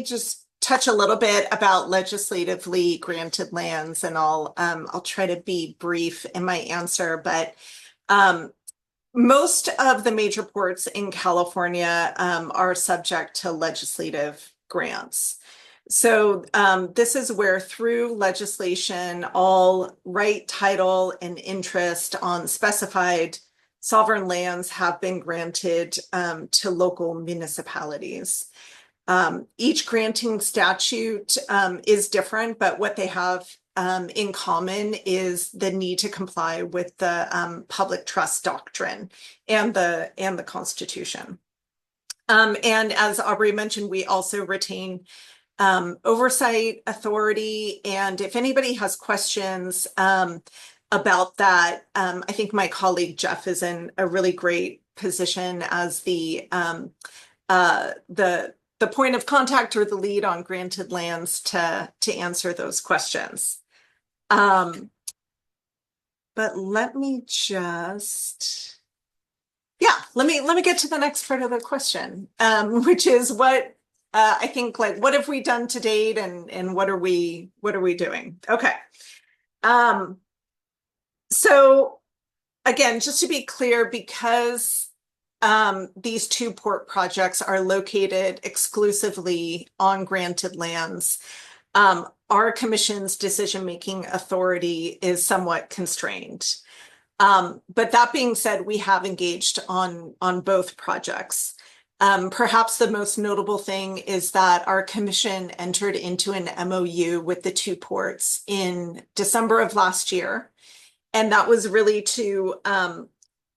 just touch a little bit about legislatively granted lands, and I'll try to be brief in my answer, but most of the major ports in California are subject to legislative grants. So this is where through legislation, all right, title, and interest on specified sovereign lands have been granted to local municipalities. Each granting statute is different, but what they have in common is the need to comply with the public trust doctrine and the Constitution. And as Awbrey mentioned, we also retain oversight authority. And if anybody has questions about that, I think my colleague Jeff is in a really great position as the point of contact or the lead on granted lands to answer those questions. But let me just, let me get to the next part of the question, which is what I think, like, what have we done to date, and what are we doing? Okay. So again, just to be clear, because these two port projects are located exclusively on granted lands, our commission's decision-making authority is somewhat constrained. But that being said, we have engaged on both projects. Perhaps the most notable thing is that our commission entered into an MOU with the two ports in December of last year. And that was really to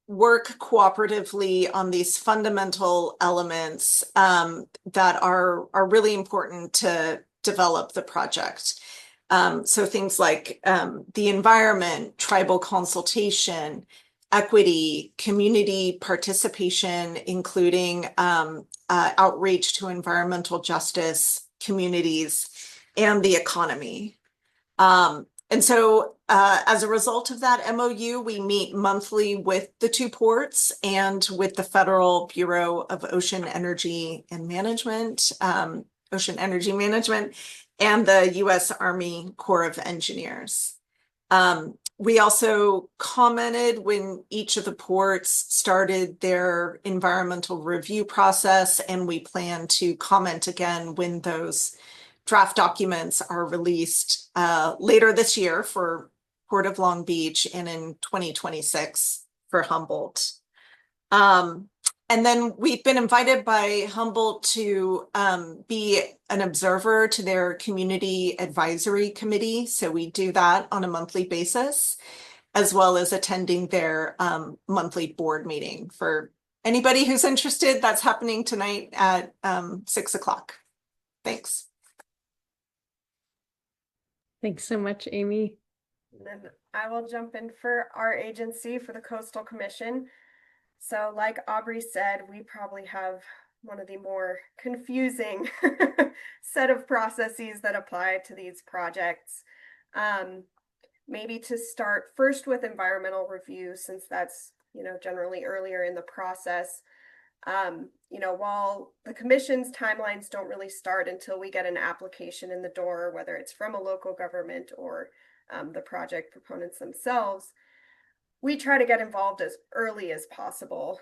work cooperatively on these fundamental elements that are really important to develop the project. So things like the environment, tribal consultation, equity, community participation, including outreach to environmental justice communities, and the economy. And so as a result of that MOU, we meet monthly with the two ports and with the Federal Bureau of Ocean Energy and Management, Ocean Energy Management, and the U.S. Army Corps of Engineers. We also commented when each of the ports started their environmental review process, and we plan to comment again when those draft documents are released later this year for Port of Long Beach and in 2026 for Humboldt. And then we've been invited by Humboldt to be an observer to their community advisory committee. So we do that on a monthly basis, as well as attending their monthly board meeting. For anybody who's interested, that's happening tonight at 6 o'clock. Thanks. Thanks so much, Amy. And then I will jump in for our agency, for the Coastal Commission. So like Awbrey said, we probably have one of the more confusing set of processes that apply to these projects. Maybe to start first with environmental review, since that's, generally earlier in the process. While the commission's timelines don't really start until we get an application in the door, whether it's from a local government or the project proponents themselves, we try to get involved as early as possible.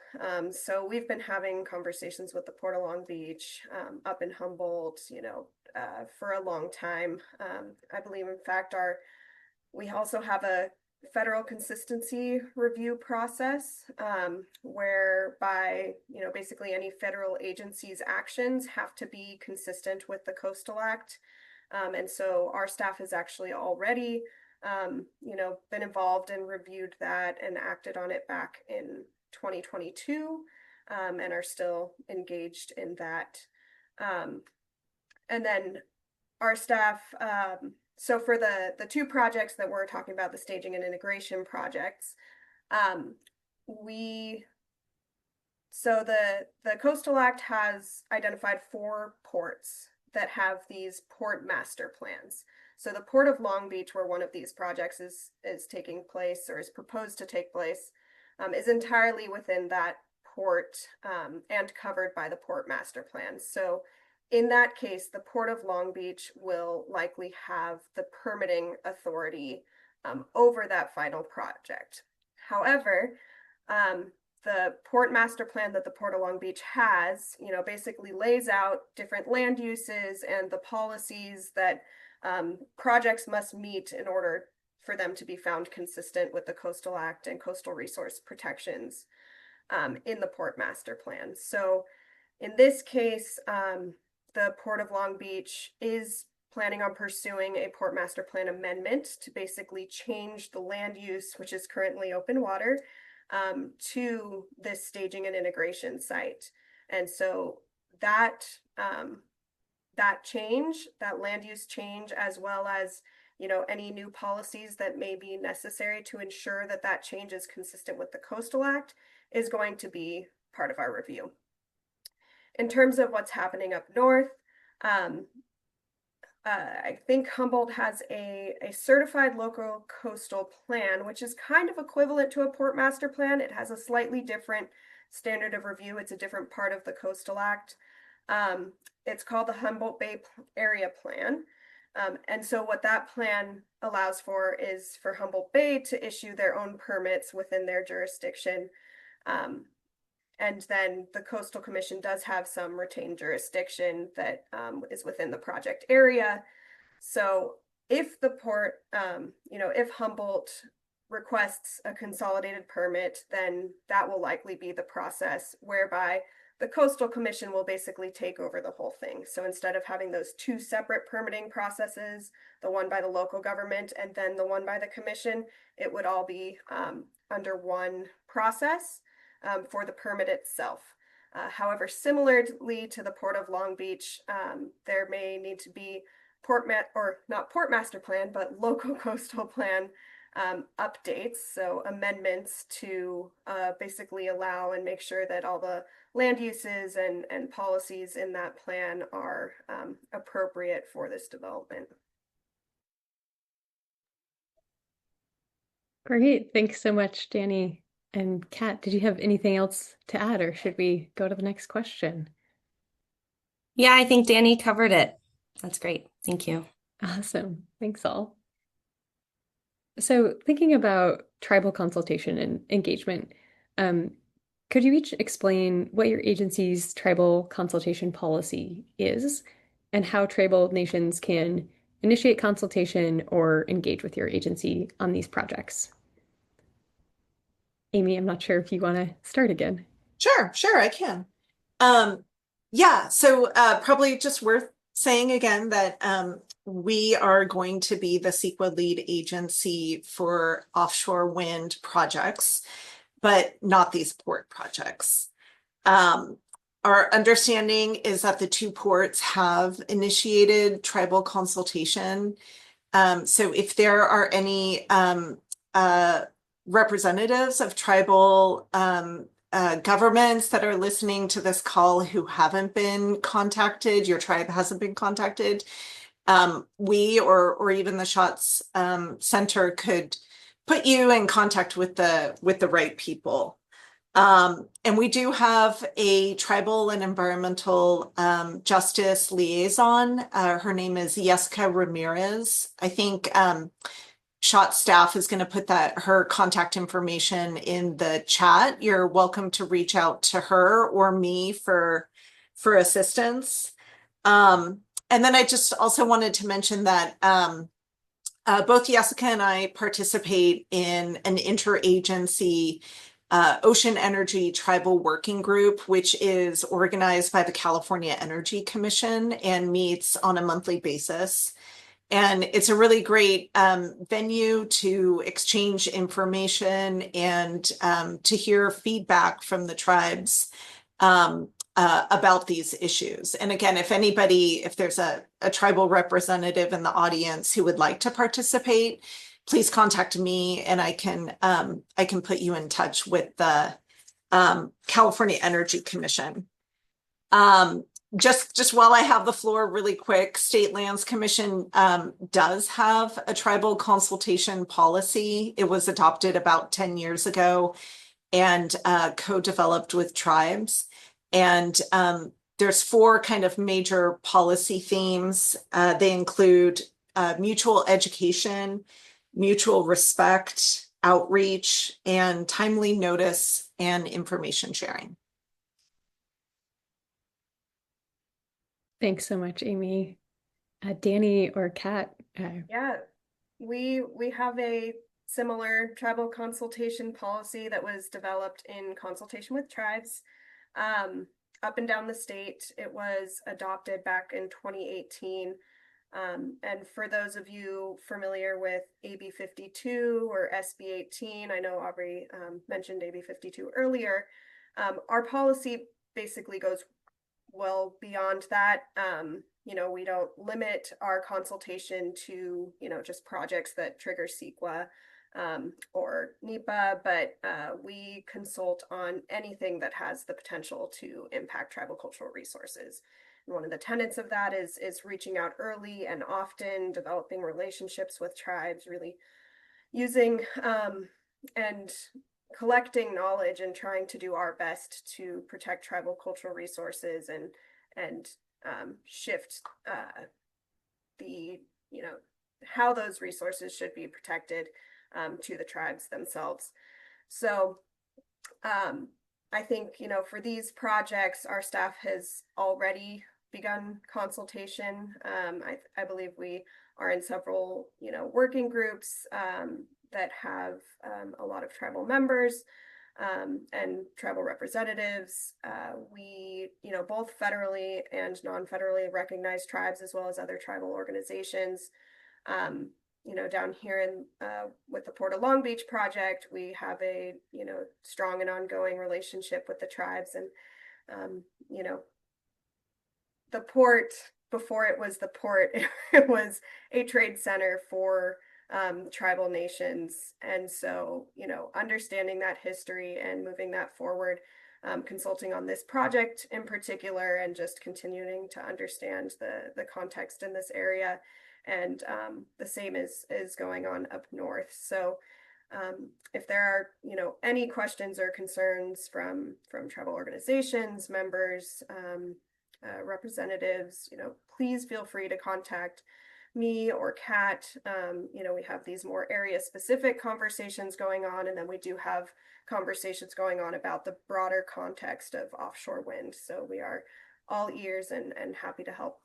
So we've been having conversations with the Port of Long Beach, up in Humboldt, for a long time. I believe, in fact, we also have a federal consistency review process, whereby, basically any federal agency's actions have to be consistent with the Coastal Act. And so our staff has actually already been involved and reviewed that and acted on it back in 2022, and are still engaged in that. And then our staff, so for the two projects that we're talking about, the staging and integration projects, so the Coastal Act has identified 4 ports that have these port master plans. So the Port of Long Beach, where one of these projects is taking place or is proposed to take place, is entirely within that port and covered by the port master plan. So in that case, the Port of Long Beach will likely have the permitting authority over that final project. However, the port master plan that the Port of Long Beach has, basically lays out different land uses and the policies that projects must meet in order for them to be found consistent with the Coastal Act and coastal resource protections in the port master plan. So in this case, the Port of Long Beach is planning on pursuing a port master plan amendment to basically change the land use, which is currently open water, to this staging and integration site. And so that change, that land use change, as well as any new policies that may be necessary to ensure that that change is consistent with the Coastal Act, is going to be part of our review. In terms of what's happening up north, I think Humboldt has a certified local coastal plan, which is kind of equivalent to a port master plan. It has a slightly different standard of review. It's a different part of the Coastal Act. It's called the Humboldt Bay Area Plan. And so what that plan allows for is for Humboldt Bay to issue their own permits within their jurisdiction. And then the Coastal Commission does have some retained jurisdiction that is within the project area. So if the port, if Humboldt requests a consolidated permit, then that will likely be the process whereby the Coastal Commission will basically take over the whole thing. So instead of having those two separate permitting processes, the one by the local government and then the one by the commission, it would all be under one process. For the permit itself. However, similarly to the Port of Long Beach, there may need to be not port master plan, but local coastal plan updates, so amendments to basically allow and make sure that all the land uses and policies in that plan are appropriate for this development. Great, thanks so much, Dani. And Kat, did you have anything else to add, or should we go to the next question? Yeah, I think Dani covered it. That's great. Thank you. Awesome. Thanks all. So thinking about tribal consultation and engagement, could you each explain what your agency's tribal consultation policy is and how tribal nations can initiate consultation or engage with your agency on these projects? Amy, I'm not sure if you want to start again. Sure, I can. Yeah, so probably just worth saying again that we are going to be the CEQA lead agency for offshore wind projects, but not these port projects. Our understanding is that the two ports have initiated tribal consultation. So if there are any representatives of tribal governments that are listening to this call who haven't been contacted, your tribe hasn't been contacted, we or even the Schatz Center could put you in contact with the right people. And we do have a tribal and environmental justice liaison. Her name is Jessica Ramirez. I think Schatz staff is going to put her contact information in the chat. You're welcome to reach out to her or me for assistance. And then I just also wanted to mention that both Jessica and I participate in an interagency Ocean Energy Tribal Working Group, which is organized by the California Energy Commission and meets on a monthly basis. And it's a really great venue to exchange information and to hear feedback from the tribes about these issues. And again, if there's a tribal representative in the audience who would like to participate, please contact me and I can put you in touch with the California Energy Commission. Just while I have the floor really quick, State Lands Commission does have a tribal consultation policy. It was adopted about 10 years ago. and co-developed with tribes. And there's 4 kind of major policy themes. They include mutual education, mutual respect, outreach, and timely notice and information sharing. Thanks so much, Amy. Dani or Kat? Yeah, we have a similar tribal consultation policy that was developed in consultation with tribes up and down the state. It was adopted back in 2018. And for those of you familiar with AB 52 or SB 18, I know Awbrey mentioned AB 52 earlier. Our policy basically goes well beyond that. You know, we don't limit our consultation to, you know, just projects that trigger CEQA or NEPA, but we consult on anything that has the potential to impact tribal cultural resources. And one of the tenets of that is reaching out early and often, developing relationships with tribes, really using and collecting knowledge and trying to do our best to protect tribal cultural resources and shift the, you know, how those resources should be protected to the tribes themselves. So I think, you know, for these projects, our staff has already begun consultation. I believe we are in several, you know, working groups that have a lot of tribal members and tribal representatives. We, you know, both federally and non-federally recognized tribes as well as other tribal organizations. You know, down here in with the Port of Long Beach project, we have a, you know, strong and ongoing relationship with the tribes. And, you know, the port, before it was the port, it was a trade center for tribal nations. And so, you know, understanding that history and moving that forward, consulting on this project in particular, and just continuing to understand the context in this area. And the same is going on up north. So if there are, you know, any questions or concerns from tribal organizations, members, representatives, you know, please feel free to contact me or Kat. You know, we have these more area specific conversations going on, and then we do have conversations going on about the broader context of offshore wind. So we are all ears and happy to help.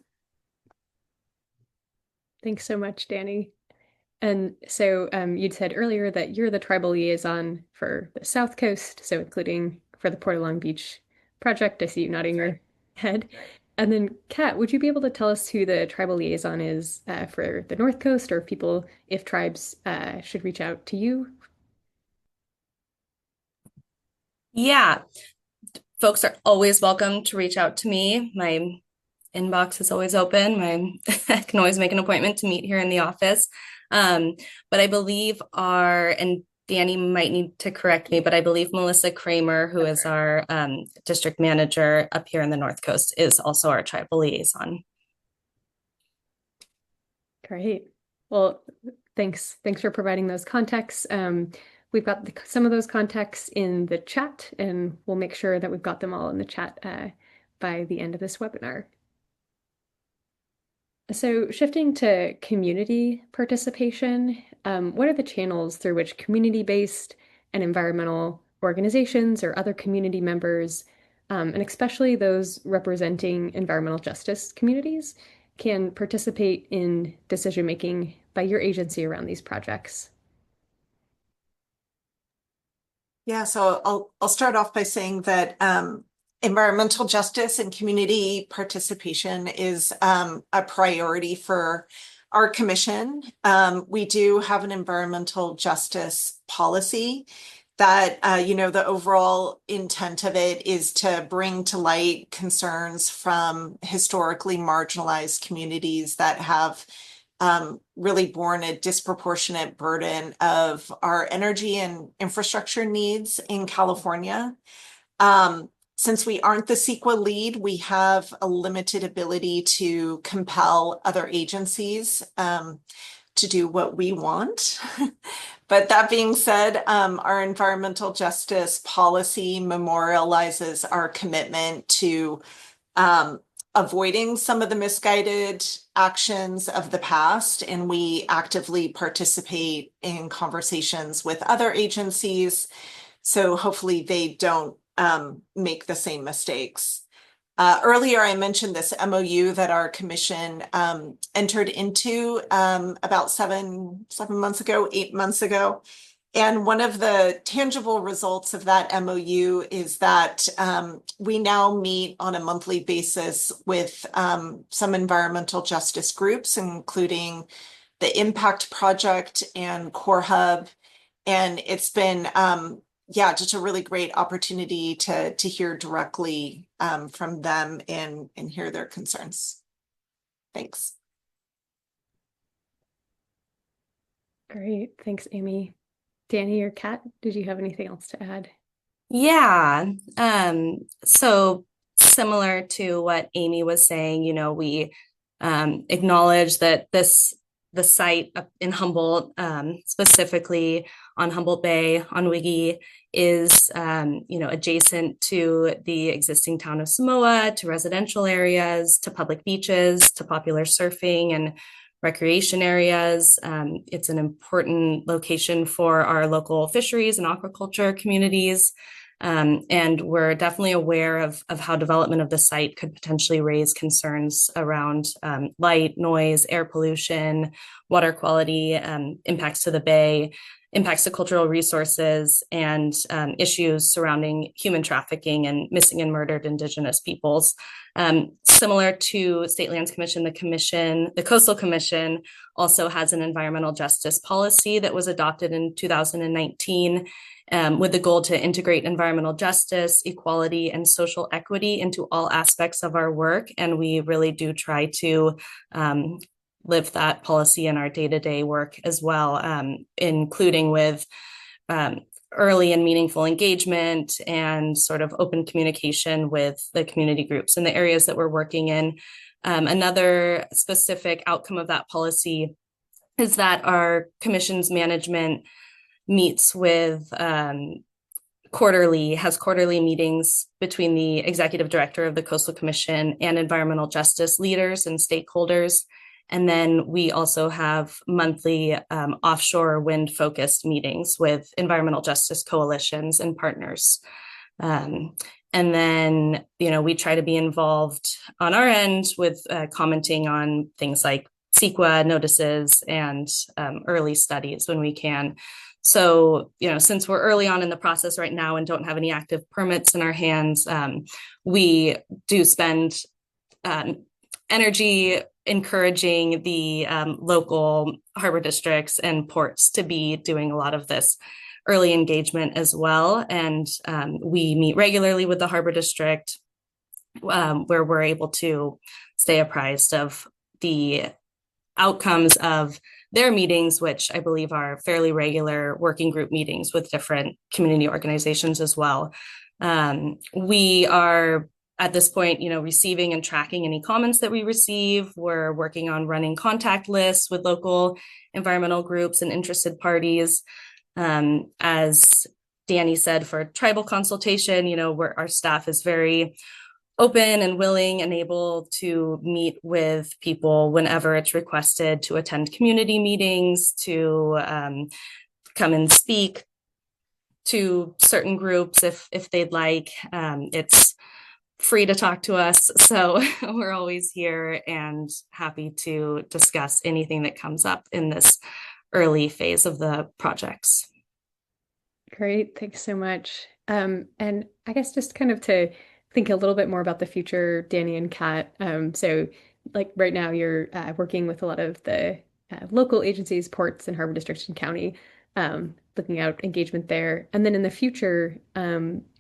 Thanks so much, Dani. And so you'd said earlier that you're the tribal liaison for the South Coast, so including for the Port of Long Beach project. I see you nodding your head. And then, Kat, would you be able to tell us who the tribal liaison is for the North Coast, or if tribes should reach out to you? Yeah, folks are always welcome to reach out to me. My inbox is always open. I can always make an appointment to meet here in the office. But I believe and Dani might need to correct me, but I believe Melissa Kramer, who is our district manager up here in the North Coast, is also our tribal liaison. Great. Well, thanks for providing those contexts. We've got some of those contexts in the chat, and we'll make sure that we've got them all in the chat by the end of this webinar. So shifting to community participation, what are the channels through which community-based and environmental organizations or other community members, and especially those representing environmental justice communities, can participate in decision-making by your agency around these projects? Yeah, so I'll start off by saying that environmental justice and community participation is a priority for our commission. We do have an environmental justice policy that, you know, the overall intent of it is to bring to light concerns from historically marginalized communities that have really borne a disproportionate burden of our energy and infrastructure needs in California. Since we aren't the CEQA lead, we have a limited ability to compel other agencies to do what we want. But that being said, our environmental justice policy memorializes our commitment to avoiding some of the misguided actions of the past, and we actively participate in conversations with other agencies. So hopefully they don't make the same mistakes. Earlier, I mentioned this MOU that our commission entered into about 8 months ago. And one of the tangible results of that MOU is that we now meet on a monthly basis with some environmental justice groups, including the Impact Project and Core Hub. And it's been just a really great opportunity to hear directly from them and hear their concerns. Thanks. Great. Thanks, Amy. Dani or Kat, did you have anything else to add? Yeah. So similar to what Amy was saying, we acknowledge that the site up in Humboldt, specifically on Humboldt Bay, on Wiggy, is adjacent to the existing town of Samoa, to residential areas, to public beaches, to popular surfing and recreation areas. It's an important location for our local fisheries and aquaculture communities. And we're definitely aware of how development of the site could potentially raise concerns around light, noise, air pollution, water quality, impacts to the bay, impacts to cultural resources, and issues surrounding human trafficking and missing and murdered Indigenous peoples. Similar to State Lands Commission, the Coastal Commission also has an environmental justice policy that was adopted in 2019 with the goal to integrate environmental justice, equality, and social equity into all aspects of our work. And we really do try to live that policy in our day-to-day work as well, including with early and meaningful engagement and sort of open communication with the community groups in the areas that we're working in. Another specific outcome of that policy is that our commission's management meets with quarterly meetings between the executive director of the Coastal Commission and environmental justice leaders and stakeholders. And then we also have monthly offshore wind focused meetings with environmental justice coalitions and partners. And then, we try to be involved on our end with commenting on things like CEQA notices and early studies when we can. So, since we're early on in the process right now and don't have any active permits in our hands, we do spend energy encouraging the local harbor districts and ports to be doing a lot of this early engagement as well. And we meet regularly with the harbor district where we're able to stay apprised of the outcomes of their meetings, which I believe are fairly regular working group meetings with different community organizations as well. We are at this point, receiving and tracking any comments that we receive. We're working on running contact lists with local environmental groups and interested parties. As Dani said, for tribal consultation, our staff is very open and willing and able to meet with people whenever it's requested to attend community meetings, to come and speak to certain groups if they'd like. It's free to talk to us. So we're always here and happy to discuss anything that comes up in this early phase of the projects. Great. Thanks so much. And I guess just kind of to think a little bit more about the future, Dani and Kat. So like right now you're working with a lot of the local agencies, ports and harbor districts and county, looking out engagement there. And then in the future,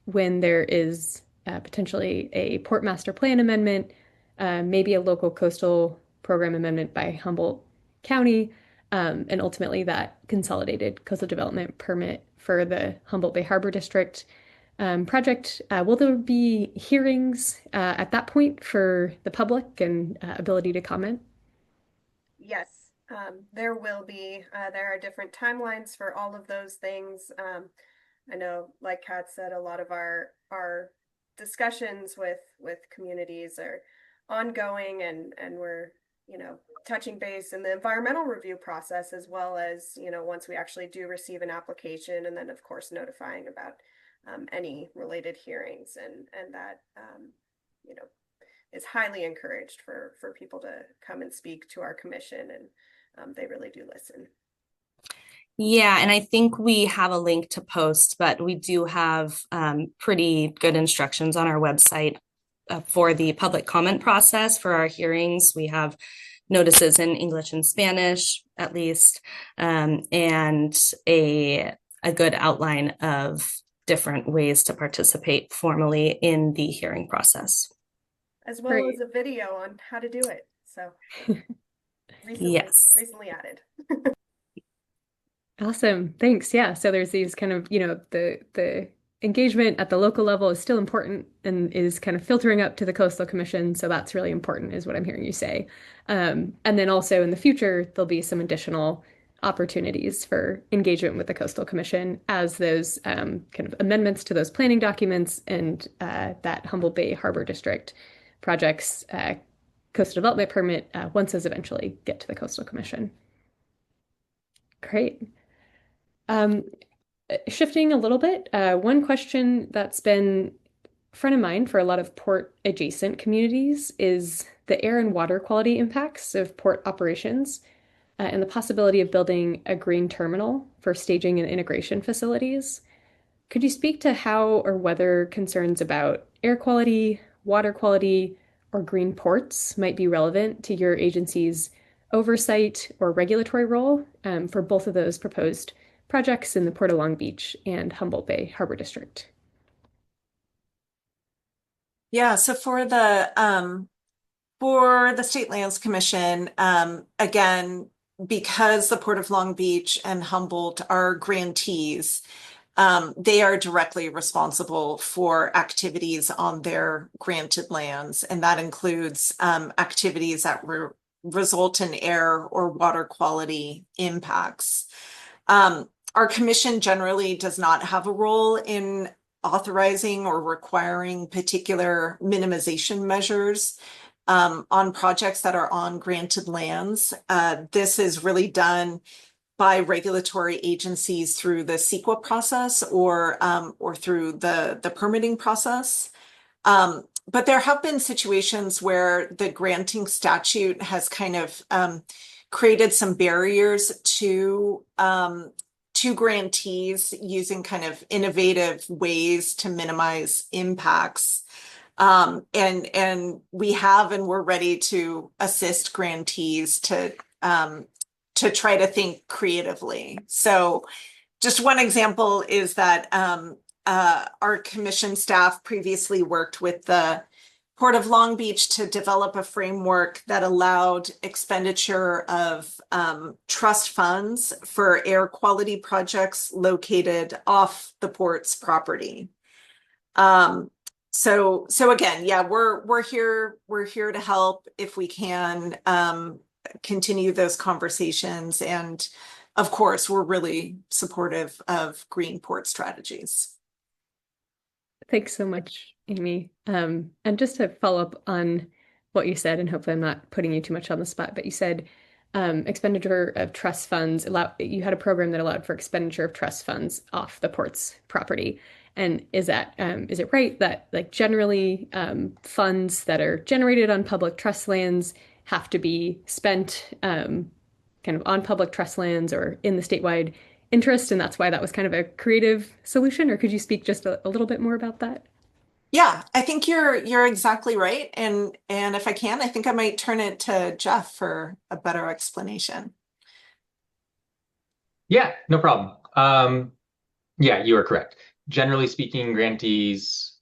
when there is potentially a port master plan amendment, maybe a local coastal program amendment by Humboldt County, and ultimately that consolidated coastal development permit for the Humboldt Bay Harbor District project. Will there be hearings at that point for the public and ability to comment? Yes. There will be, there are different timelines for all of those things. I know, like Kat said, a lot of our discussions with communities are ongoing, and we're, you know, touching base in the environmental review process, as well as, you know, once we actually do receive an application, and then of course notifying about any related hearings, and that you know, is highly encouraged for people to come and speak to our commission, and they really do listen. Yeah, and I think we have a link to post, but we do have pretty good instructions on our website for the public comment process for our hearings. We have notices in English and Spanish, at least, and a good outline of different ways to participate formally in the hearing process. As well Great. as a video on how to do it. So Yes. recently added. Awesome. Thanks. Yeah. So there's these kind of, you know, the engagement at the local level is still important and is kind of filtering up to the Coastal Commission. So that's really important, is what I'm hearing you say. And then also in the future, there'll be some additional opportunities for engagement with the Coastal Commission as those kind of amendments to those planning documents and that Humboldt Bay Harbor District projects coastal development permit once those eventually get to the Coastal Commission. Great. Shifting a little bit, one question that's been front of mind for a lot of port adjacent communities is the air and water quality impacts of port operations and the possibility of building a green terminal for staging and integration facilities. Could you speak to how or whether concerns about air quality, water quality, or green ports might be relevant to your agency's oversight or regulatory role for both of those proposed projects in the Port of Long Beach and Humboldt Bay Harbor District? Yeah, so for the State Lands Commission, again, because the Port of Long Beach and Humboldt are grantees, they are directly responsible for activities on their granted lands, and that includes activities that result in air or water quality impacts. Our commission generally does not have a role in authorizing or requiring particular minimization measures on projects that are on granted lands. This is really done by regulatory agencies through the CEQA process or through the permitting process. But there have been situations where the granting statute has kind of created some barriers to grantees using kind of innovative ways to minimize impacts. And we have, and we're ready to assist grantees to try to think creatively. So just one example is that our commission staff previously worked with the Port of Long Beach to develop a framework that allowed expenditure of trust funds for air quality projects located off the port's property. So again, yeah, we're here to help if we can continue those conversations, and of course, we're really supportive of green port strategies. Thanks so much, Amy. And just to follow up on what you said, and hopefully I'm not putting you too much on the spot, but you said expenditure of trust funds, you had a program that allowed for expenditure of trust funds off the port's property. And is it right that, like, generally funds that are generated on public trust lands have to be spent kind of on public trust lands or in the statewide interest, and that's why that was kind of a creative solution? Or could you speak just a little bit more about that? Yeah, I think you're exactly right. And if I can, I think I might turn it to Jeff for a better explanation. Yeah, no problem. Yeah, you are correct. Generally speaking, grantees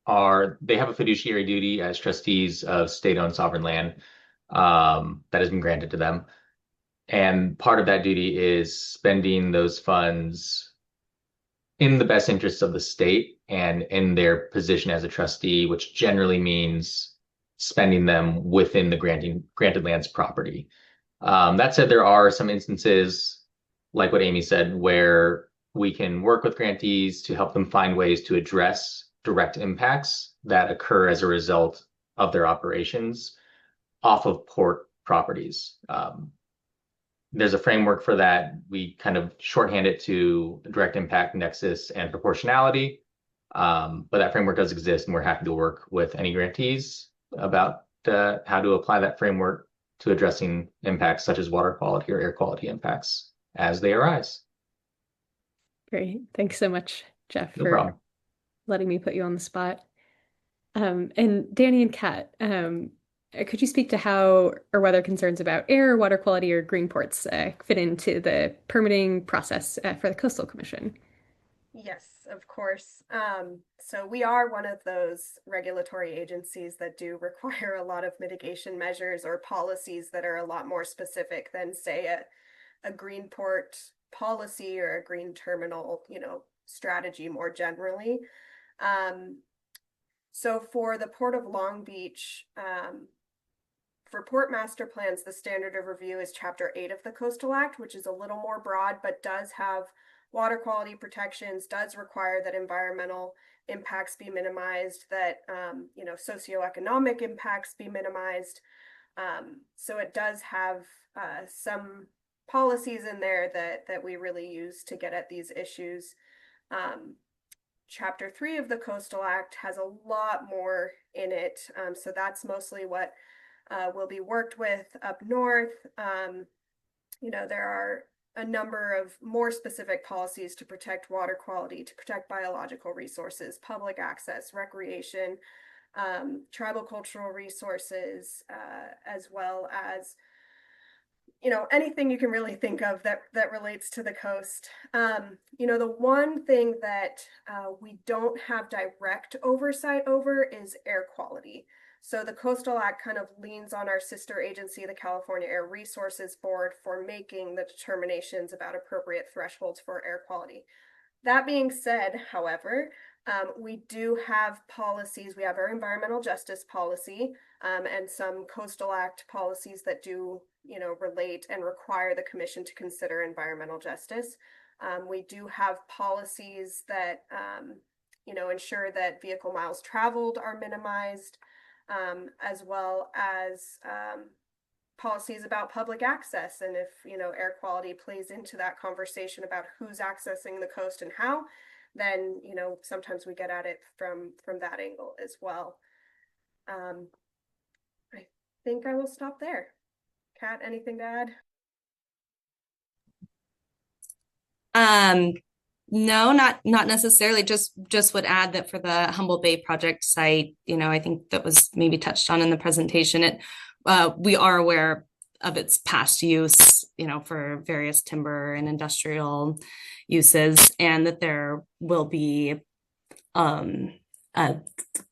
they have a fiduciary duty as trustees of state-owned sovereign land that has been granted to them. And part of that duty is spending those funds in the best interests of the state and in their position as a trustee, which generally means spending them within the granted land's property. That said, there are some instances, like what Amy said, where we can work with grantees to help them find ways to address direct impacts that occur as a result of their operations off of port properties. There's a framework for that. We kind of shorthand it to direct impact, nexus, and proportionality. But that framework does exist, and we're happy to work with any grantees about how to apply that framework to addressing impacts such as water quality or air quality impacts as they arise. Great. Thanks so much, Jeff, No for problem. letting me put you on the spot. And Dani and Kat, could you speak to how or whether concerns about air, water quality, or green ports fit into the permitting process for the Coastal Commission? Yes, of course. So we are one of those regulatory agencies that do require a lot of mitigation measures or policies that are a lot more specific than, say, a green port policy or a green terminal, strategy more generally. So for the Port of Long Beach, for port master plans, the standard of review is Chapter 8 of the Coastal Act, which is a little more broad, but does have water quality protections, does require that environmental impacts be minimized, that socioeconomic impacts be minimized. So it does have some policies in there that we really use to get at these issues. Chapter 3 of the Coastal Act has a lot more in it. So that's mostly what will be worked with up north. There are a number of more specific policies to protect water quality, to protect biological resources, public access, recreation, tribal cultural resources, as well as anything you can really think of that relates to the coast. The one thing that we don't have direct oversight over is air quality. So the Coastal Act kind of leans on our sister agency, the California Air Resources Board, for making the determinations about appropriate thresholds for air quality. That being said, however, we do have policies. We have our environmental justice policy and some Coastal Act policies that do, relate and require the commission to consider environmental justice. We do have policies that, ensure that vehicle miles traveled are minimized, as well as policies about public access. And if, air quality plays into that conversation about who's accessing the coast and how, then, sometimes we get at it from that angle as well. I think I will stop there. Kat, anything to add? No, not necessarily. Just would add that for the Humboldt Bay project site, I think that was maybe touched on in the presentation. We are aware of its past use, for various timber and industrial uses, and that there will be a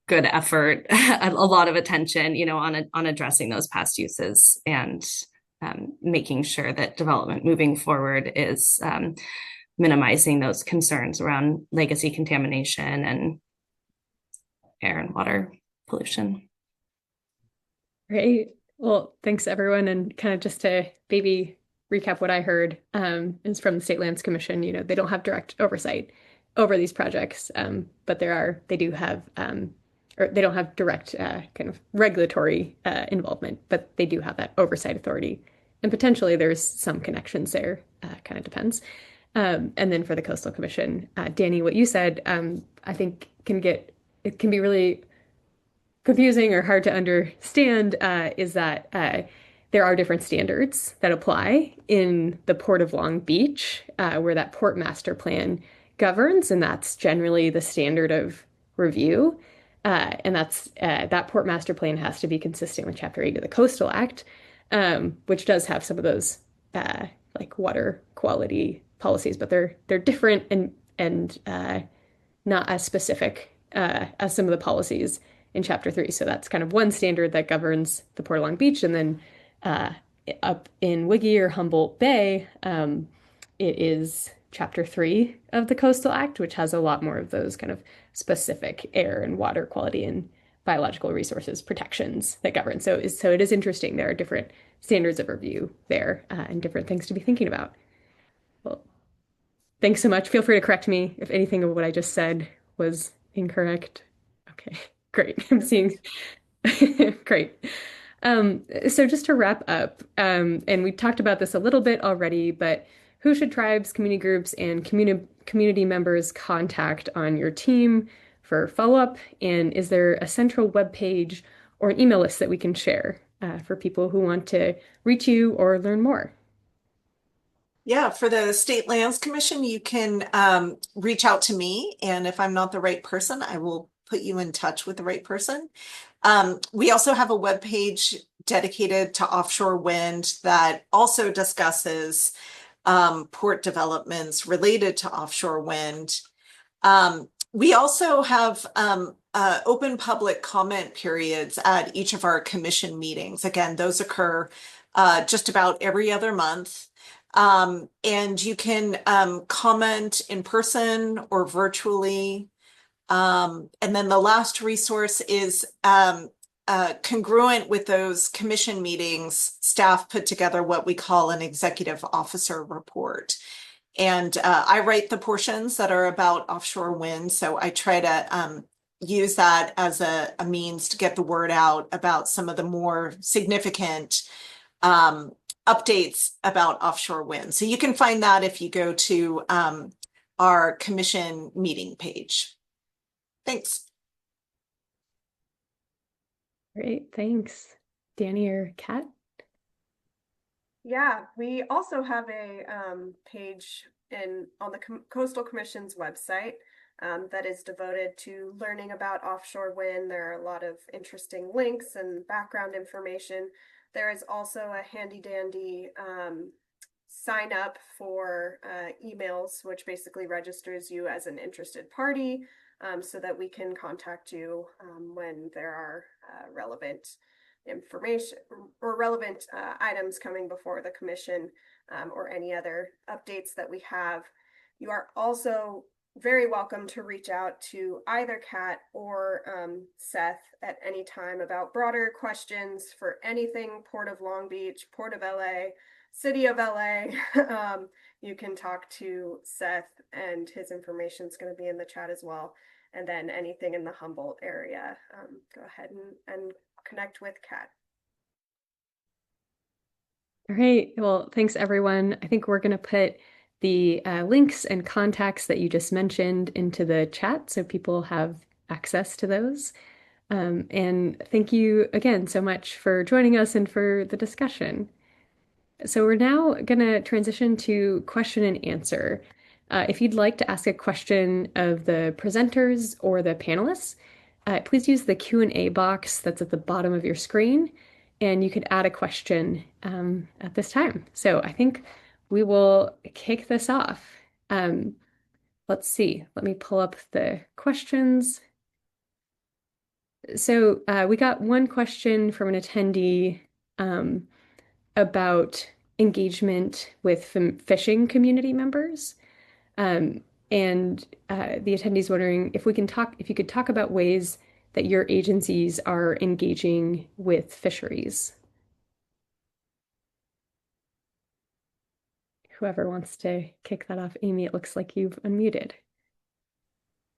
good effort, a lot of attention, on addressing those past uses and making sure that development moving forward is minimizing those concerns around legacy contamination and air and water pollution. Great. Well, thanks everyone. And kind of just to maybe recap what I heard is from the State Lands Commission, they don't have direct oversight over these projects, but they do have, or they don't have direct kind of regulatory involvement, but they do have that oversight authority. And potentially there's some connections there, kind of depends. And then for the Coastal Commission, Dani, what you said, I think it can be really confusing or hard to understand, is that there are different standards that apply in the Port of Long Beach, where that port master plan governs, and that's generally the standard of review. And that port master plan has to be consistent with Chapter 8 of the Coastal Act, which does have some of those like water quality policies, but they're different and not as specific as some of the policies in Chapter 3. So that's kind of one standard that governs the Port of Long Beach, and then up in Wiggy or Humboldt Bay, it is Chapter 3 of the Coastal Act, which has a lot more of those kind of specific air and water quality and biological resources protections that govern. So it is interesting. There are different standards of review there and different things to be thinking about. Well, thanks so much. Feel free to correct me if anything of what I just said was incorrect. Okay, great. I'm seeing. Great. So just to wrap up, and we talked about this a little bit already, but who should tribes, community groups, and community members contact on your team for follow-up? And is there a central web page or an email list that we can share for people who want to reach you or learn more? Yeah, for the State Lands Commission, you can reach out to me, and if I'm not the right person, I will put you in touch with the right person. We also have a webpage dedicated to offshore wind that also discusses port developments related to offshore wind. We also have open public comment periods at each of our commission meetings. Again, those occur just about every other month. And you can comment in person or virtually. And then the last resource is congruent with those commission meetings, staff put together what we call an executive officer report. And I write the portions that are about offshore wind. So I try to use that as a means to get the word out about some of the more significant updates about offshore wind. So you can find that if you go to our commission meeting page. Thanks. Great, thanks. Dani or Kat? Yeah, we also have a page on the Coastal Commission's website that is devoted to learning about offshore wind. There are a lot of interesting links and background information. There is also a handy dandy sign up for emails, which basically registers you as an interested party so that we can contact you when there are relevant information or relevant items coming before the commission or any other updates that we have. You are also very welcome to reach out to either Kat or Seth at any time about broader questions for anything Port of Long Beach, Port of LA, City of LA. You can talk to Seth and his information is going to be in the chat as well. And then anything in the Humboldt area, go ahead and connect with Kat. All right, well, thanks everyone. I think we're going to put the links and contacts that you just mentioned into the chat so people have access to those. And thank you again so much for joining us and for the discussion. So we're now going to transition to question and answer. If you'd like to ask a question of the presenters or the panelists, please use the Q&A box that's at the bottom of your screen, and you could add a question at this time. So I think we will kick this off. Let's see, let me pull up the questions. So we got one question from an attendee about engagement with fishing community members. And the attendee's wondering if you could talk about ways that your agencies are engaging with fisheries. Whoever wants to kick that off. Amy, it looks like you've unmuted.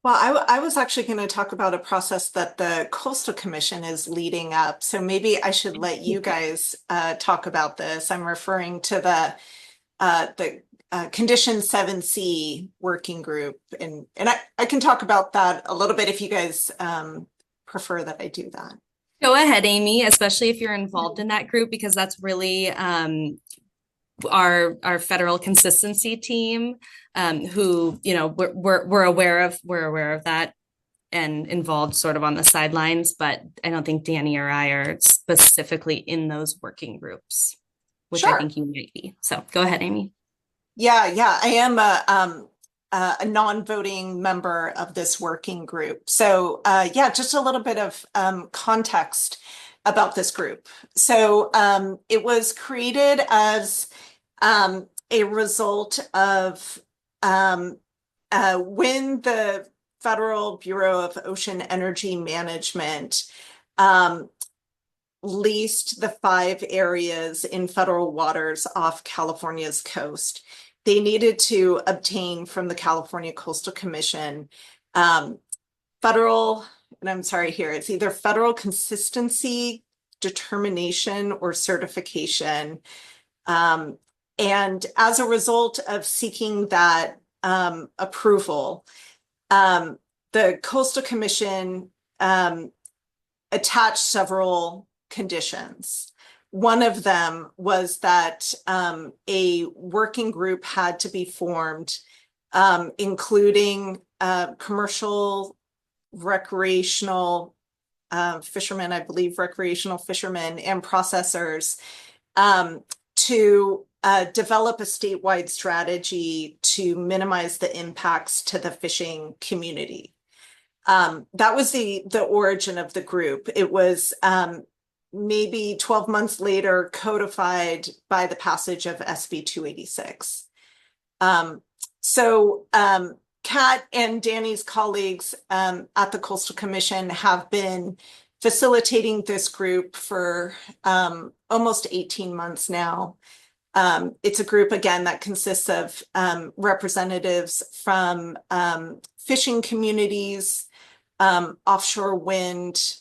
Well, I was actually going to talk about a process that the Coastal Commission is leading up. So maybe I should let you guys talk about this. I'm referring to the Condition 7C working group. And I can talk about that a little bit if you guys prefer that I do that. Go ahead, Amy, especially if you're involved in that group, because that's really our federal consistency team, who, you know, we're aware of that and involved sort of on the sidelines, but I don't think Dani or I are specifically in those working groups, which Sure. I think you might be. So go ahead, Amy. Yeah, I am a non-voting member of this working group. So yeah, just a little bit of context about this group. So it was created as a result of when the Federal Bureau of Ocean Energy Management leased the 5 areas in federal waters off California's coast. They needed to obtain from the California Coastal Commission federal, and I'm sorry here, it's either federal consistency determination or certification. And as a result of seeking that approval, the Coastal Commission attached several conditions. One of them was that a working group had to be formed, including commercial, recreational fishermen, I believe recreational fishermen and processors, to develop a statewide strategy to minimize the impacts to the fishing community. That was the origin of the group. It was maybe 12 months later codified by the passage of SB 286. Kat and Dani's colleagues at the Coastal Commission have been facilitating this group for almost 18 months now. It's a group, again, that consists of representatives from fishing communities, offshore wind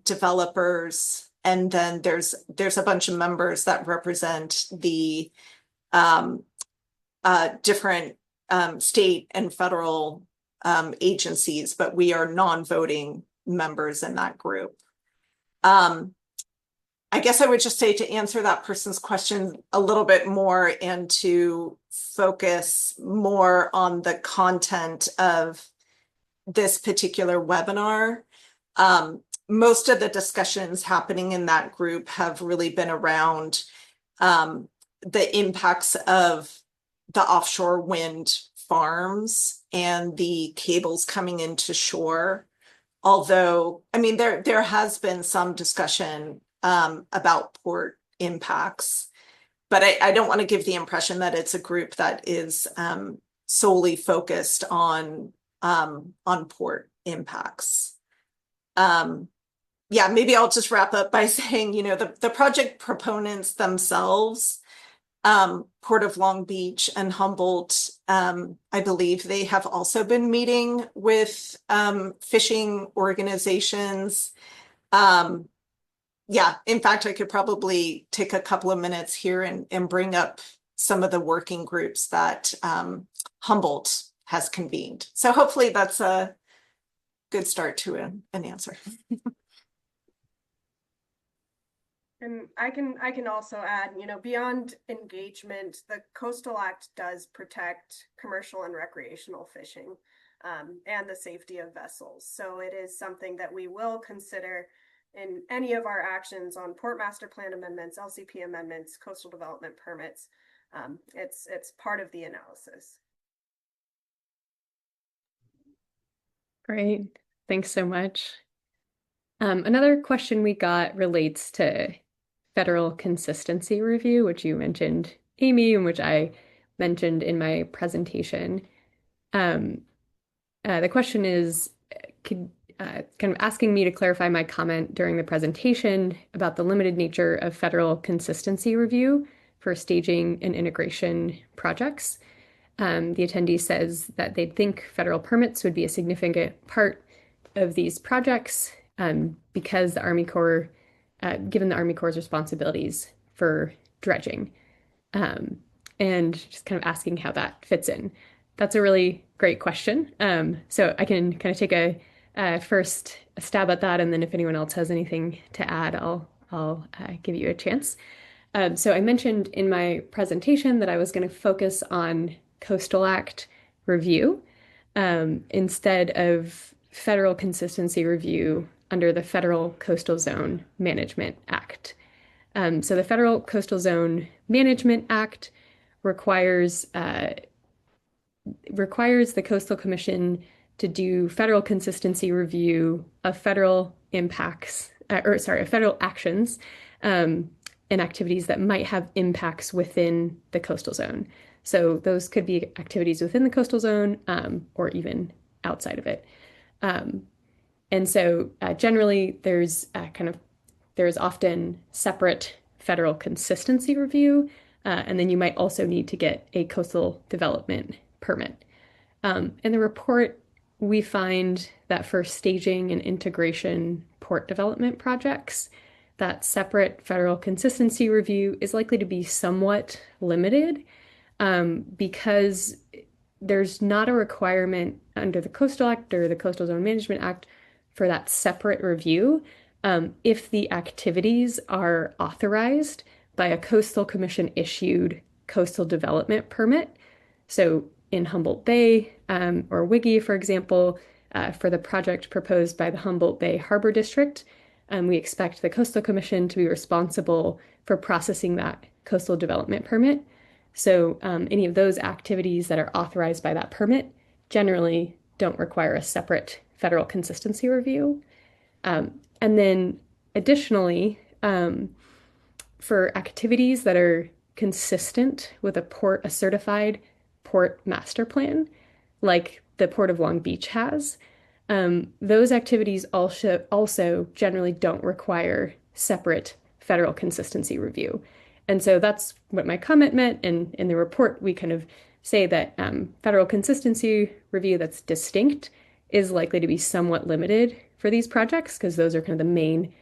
developers, and then there's a bunch of members that represent the different state and federal agencies, but we are non-voting members in that group. I guess I would just say, to answer that person's question a little bit more and to focus more on the content of this particular webinar, most of the discussions happening in that group have really been around the impacts of the offshore wind farms and the cables coming into shore. Although, I mean, there has been some discussion about port impacts, but I don't want to give the impression that it's a group that is solely focused on port impacts. Yeah, maybe I'll just wrap up by saying, you know, the project proponents themselves, Port of Long Beach and Humboldt, I believe they have also been meeting with fishing organizations. Yeah, in fact, I could probably take a couple of minutes here and bring up some of the working groups that Humboldt has convened. So hopefully that's a good start to an answer. And I can also add, you know, beyond engagement, the Coastal Act does protect commercial and recreational fishing and the safety of vessels. So it is something that we will consider in any of our actions on Port Master Plan amendments, LCP amendments, coastal development permits. It's part of the analysis. Great. Thanks so much. Another question we got relates to federal consistency review, which you mentioned, Amy, and which I mentioned in my presentation. The question is kind of asking me to clarify my comment during the presentation about the limited nature of federal consistency review for staging and integration projects. The attendee says that they think federal permits would be a significant part of these projects because the Army Corps, given the Army Corps' responsibilities for dredging, and just kind of asking how that fits in. That's a really great question. So I can kind of take a first stab at that, and then if anyone else has anything to add, I'll give you a chance. So I mentioned in my presentation that I was going to focus on Coastal Act review instead of federal consistency review under the Federal Coastal Zone Management Act. So the Federal Coastal Zone Management Act requires the Coastal Commission to do federal consistency review of federal impacts, federal actions and activities that might have impacts within the coastal zone. So those could be activities within the coastal zone or even outside of it. And so generally there's often separate federal consistency review, and then you might also need to get a coastal development permit. In the report, we find that for staging and integration port development projects, that separate federal consistency review is likely to be somewhat limited because there's not a requirement under the Coastal Act or the Coastal Zone Management Act for that separate review if the activities are authorized by a Coastal Commission issued coastal development permit. So in Humboldt Bay or Wiggy, for example, for the project proposed by the Humboldt Bay Harbor District, we expect the Coastal Commission to be responsible for processing that coastal development permit. So any of those activities that are authorized by that permit generally don't require a separate federal consistency review. And then additionally, for activities that are consistent with a certified port master plan, like the Port of Long Beach has, those activities also generally don't require separate federal consistency review. And so that's what my comment meant. And in the report, we kind of say that federal consistency review that's distinct is likely to be somewhat limited for these projects because those are kind of the main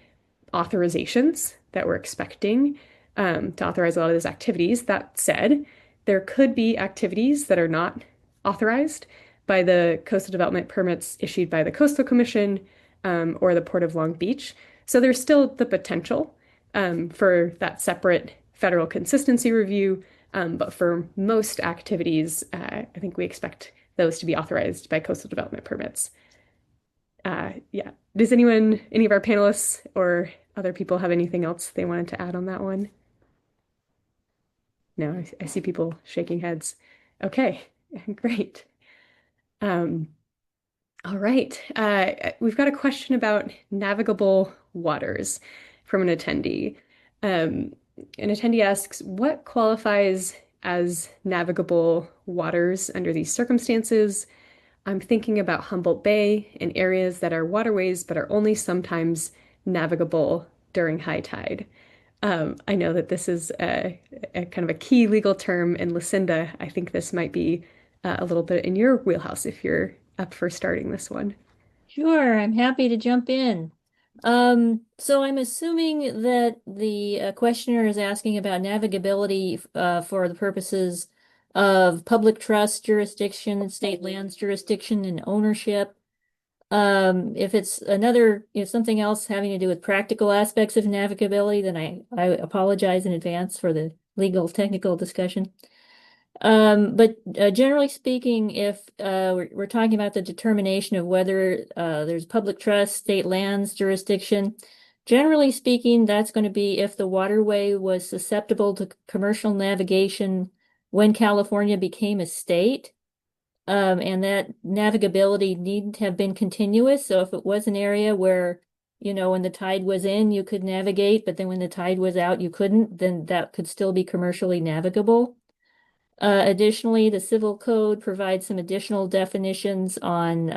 authorizations that we're expecting to authorize a lot of those activities. That said, there could be activities that are not authorized by the coastal development permits issued by the Coastal Commission or the Port of Long Beach. So there's still the potential for that separate federal consistency review, but for most activities, I think we expect those to be authorized by coastal development permits. Yeah. Does any of our panelists or other people have anything else they wanted to add on that one? No, I see people shaking heads. Okay, great. All right. We've got a question about navigable waters from an attendee. An attendee asks, what qualifies as navigable waters under these circumstances? I'm thinking about Humboldt Bay and areas that are waterways but are only sometimes navigable during high tide. I know that this is a kind of a key legal term, and Lucinda, I think this might be a little bit in your wheelhouse if you're up for starting this one. Sure, I'm happy to jump in. So I'm assuming that the questioner is asking about navigability for the purposes of public trust jurisdiction, state lands jurisdiction, and ownership. If it's something else having to do with practical aspects of navigability, then I apologize in advance for the legal technical discussion. But generally speaking, if we're talking about the determination of whether there's public trust, state lands jurisdiction, generally speaking, that's going to be if the waterway was susceptible to commercial navigation when California became a state. And that navigability needn't have been continuous. So if it was an area where, when the tide was in, you could navigate, but then when the tide was out, you couldn't, then that could still be commercially navigable. Additionally, the Civil Code provides some additional definitions on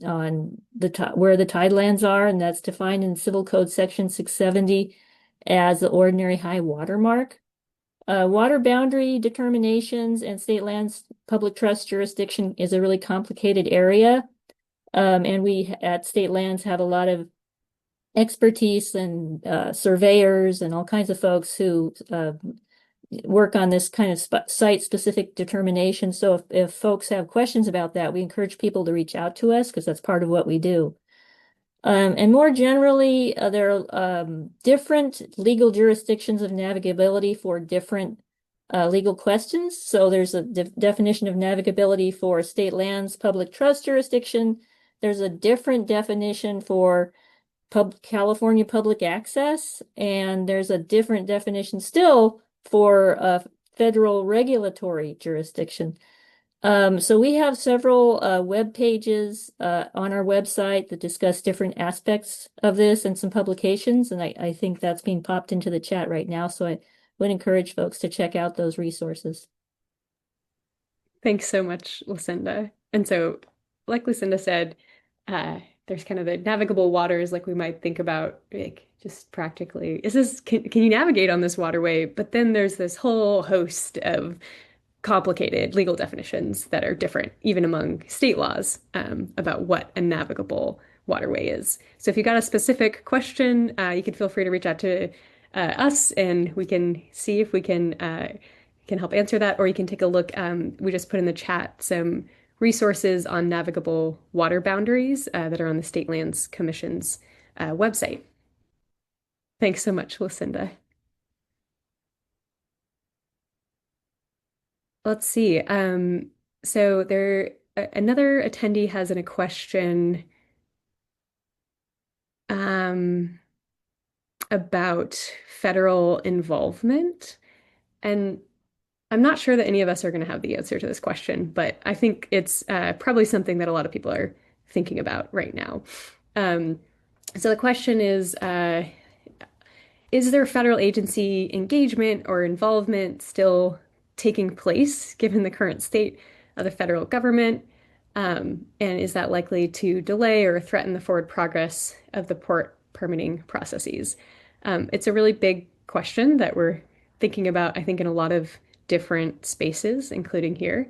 where the tidelands are, and that's defined in Civil Code Section 670 as the ordinary high water mark. Water boundary determinations and state lands public trust jurisdiction is a really complicated area. And we at state lands have a lot of expertise and surveyors and all kinds of folks who work on this kind of site-specific determination. So if folks have questions about that, we encourage people to reach out to us because that's part of what we do. And more generally, there are different legal jurisdictions of navigability for different legal questions. So there's a definition of navigability for state lands public trust jurisdiction. There's a different definition for California public access, and there's a different definition still for federal regulatory jurisdiction. So we have several web pages on our website that discuss different aspects of this and some publications, and I think that's being popped into the chat right now, so I would encourage folks to check out those resources. Thanks so much, Lucinda. And so like Lucinda said, there's kind of the navigable waters, like we might think about, like just practically, can you navigate on this waterway? But then there's this whole host of complicated legal definitions that are different, even among state laws, about what a navigable waterway is. So if you got a specific question, you can feel free to reach out to us, and we can see if we can help answer that, or you can take a look. We just put in the chat some resources on navigable water boundaries that are on the State Lands Commission's website. Thanks so much, Lucinda. Let's see. So another attendee has a question about federal involvement. And I'm not sure that any of us are going to have the answer to this question, but I think it's probably something that a lot of people are thinking about right now. So the question is there federal agency engagement or involvement still taking place given the current state of the federal government? And is that likely to delay or threaten the forward progress of the port permitting processes? It's a really big question that we're thinking about, I think, in a lot of different spaces, including here.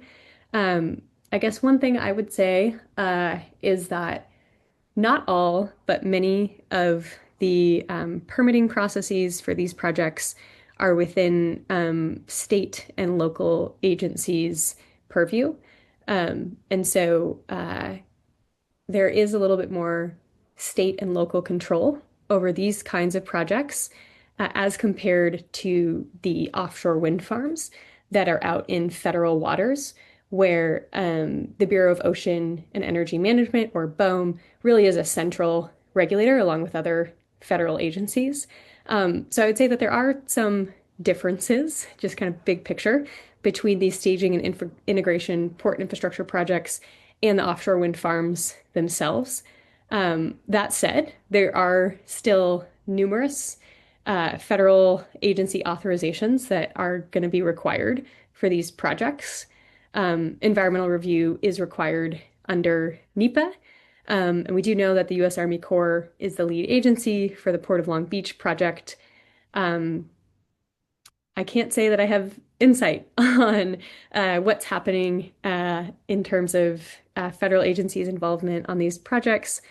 I guess one thing I would say is that not all, but many of the permitting processes for these projects are within state and local agencies' purview. And so there is a little bit more state and local control over these kinds of projects as compared to the offshore wind farms that are out in federal waters, where the Bureau of Ocean and Energy Management, or BOEM, really is a central regulator along with other federal agencies. So I would say that there are some differences, just kind of big picture, between these staging and integration port infrastructure projects and the offshore wind farms themselves. That said, there are still numerous federal agency authorizations that are going to be required for these projects. Environmental review is required under NEPA. And we do know that the U.S. Army Corps is the lead agency for the Port of Long Beach project. I can't say that I have insight on what's happening in terms of federal agencies' involvement on these projects.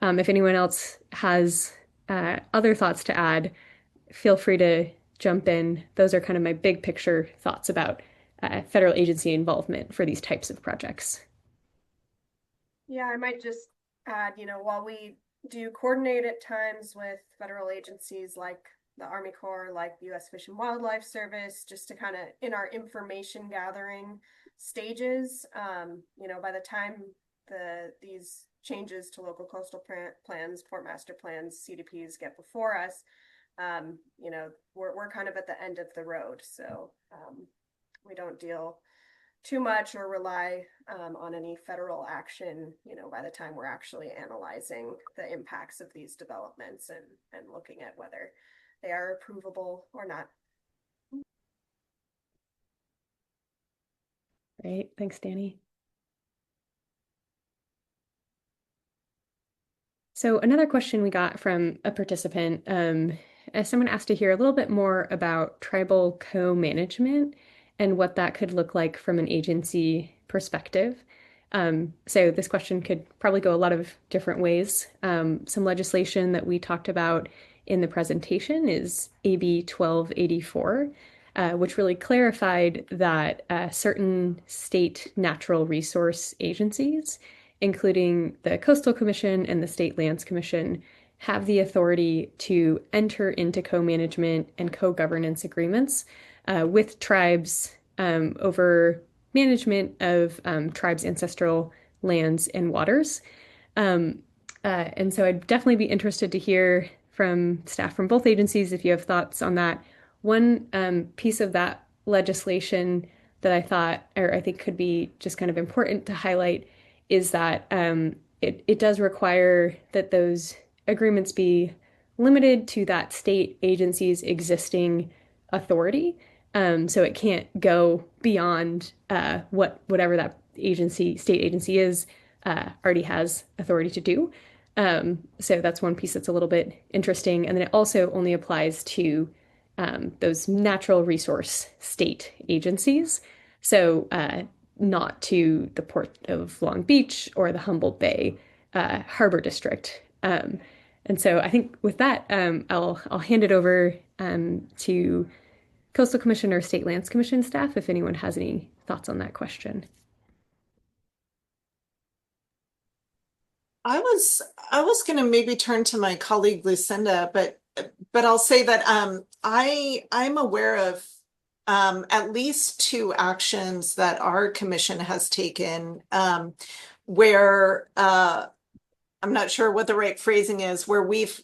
If anyone else has other thoughts to add, feel free to jump in. Those are kind of my big picture thoughts about federal agency involvement for these types of projects. Yeah, I might just add, while we do coordinate at times with federal agencies like the Army Corps, like the U.S. Fish and Wildlife Service, just to kind of in our information gathering stages, by the time these changes to local coastal plans, port master plans, CDPs get before us, we're kind of at the end of the road. So we don't deal too much or rely on any federal action, by the time we're actually analyzing the impacts of these developments and looking at whether they are approvable or not. Great. Thanks, Dani. So another question we got from a participant, someone asked to hear a little bit more about tribal co-management and what that could look like from an agency perspective. So this question could probably go a lot of different ways. Some legislation that we talked about in the presentation is AB 1284, which really clarified that certain state natural resource agencies, including the Coastal Commission and the State Lands Commission, have the authority to enter into co-management and co-governance agreements with tribes over management of tribes' ancestral lands and waters. And so I'd definitely be interested to hear from staff from both agencies if you have thoughts on that. One piece of that legislation that I thought, or I think could be just kind of important to highlight, is that it does require that those agreements be limited to that state agency's existing authority. So it can't go beyond whatever that state agency is already has authority to do. So that's one piece that's a little bit interesting. And then it also only applies to those natural resource state agencies. So not to the Port of Long Beach or the Humboldt Bay Harbor District. And so I think with that, I'll hand it over to Coastal Commission or State Lands Commission staff if anyone has any thoughts on that question. I was going to maybe turn to my colleague Lucinda, but I'll say that I'm aware of at least 2 actions that our commission has taken where I'm not sure what the right phrasing is, where we've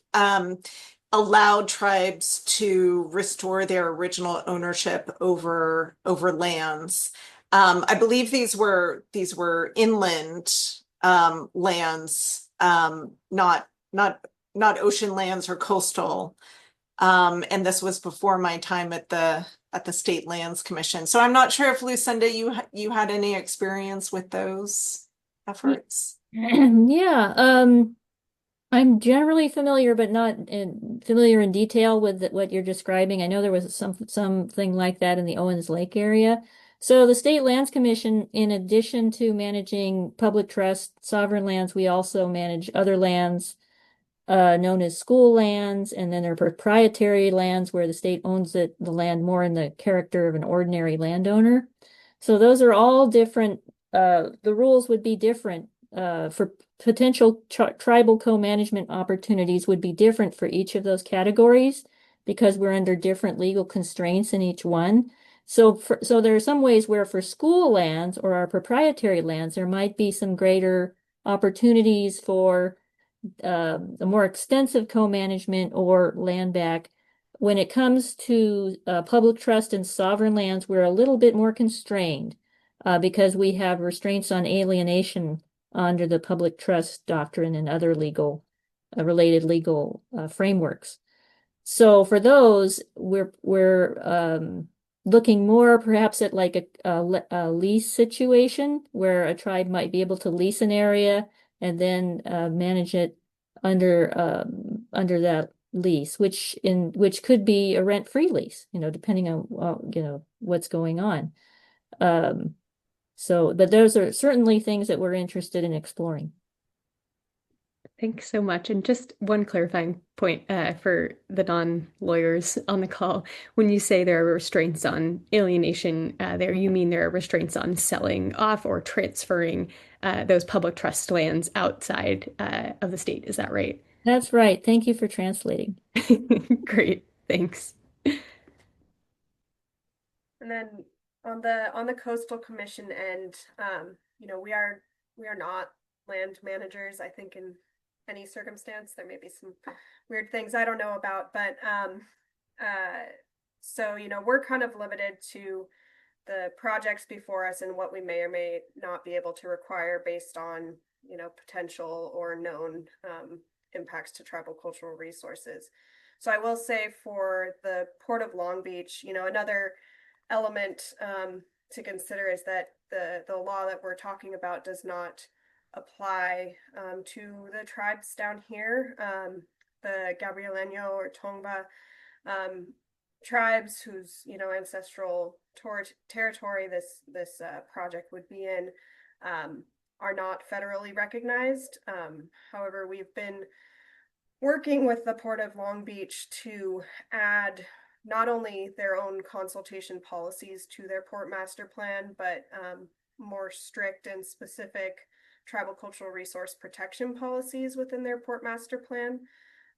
allowed tribes to restore their original ownership over lands. I believe these were inland lands, not ocean lands or coastal. And this was before my time at the State Lands Commission. So I'm not sure if Lucinda, you had any experience with those efforts. Yeah, I'm generally familiar, but not familiar in detail with what you're describing. I know there was something like that in the Owens Lake area. So the State Lands Commission, in addition to managing public trust sovereign lands, we also manage other lands known as school lands, and then there are proprietary lands where the state owns the land more in the character of an ordinary landowner. So those are all different. The rules would be different for potential tribal co-management opportunities would be different for each of those categories because we're under different legal constraints in each one. So there are some ways where for school lands or our proprietary lands, there might be some greater opportunities for a more extensive co-management or land back. When it comes to public trust and sovereign lands, we're a little bit more constrained because we have restraints on alienation under the public trust doctrine and other legal related legal frameworks. So for those, we're looking more perhaps at like a lease situation where a tribe might be able to lease an area and then manage it under that lease, which could be a rent-free lease, depending on what's going on. But those are certainly things that we're interested in exploring. Thanks so much. And just one clarifying point for the non-lawyers on the call. When you say there are restraints on alienation, there you mean there are restraints on selling off or transferring those public trust lands outside of the state. Is that right? That's right. Thank you for translating. Great. Thanks. And then on the Coastal Commission end, we are not land managers. I think in any circumstance there may be some weird things I don't know about, but so we're kind of limited to the projects before us and what we may or may not be able to require based on potential or known impacts to tribal cultural resources. So I will say for the Port of Long Beach, another element to consider is that the law that we're talking about does not apply to the tribes down here, the Gabrieleño or Tongva tribes whose ancestral territory this project would be in are not federally recognized. However, we've been working with the Port of Long Beach to add not only their own consultation policies to their port master plan, but more strict and specific tribal cultural resource protection policies within their port master plan.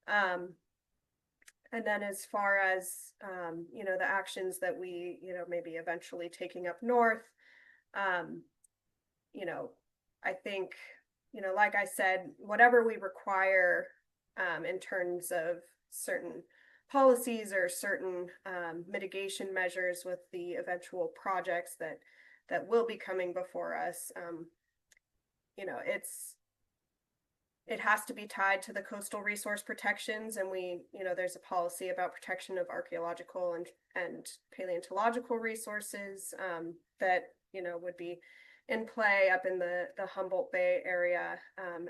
And then as far as, the actions that we, maybe eventually taking up north, I think, like I said, whatever we require in terms of certain policies or certain mitigation measures with the eventual projects that will be coming before us, it has to be tied to the coastal resource protections, and there's a policy about protection of archaeological and paleontological resources that would be in play up in the Humboldt Bay area.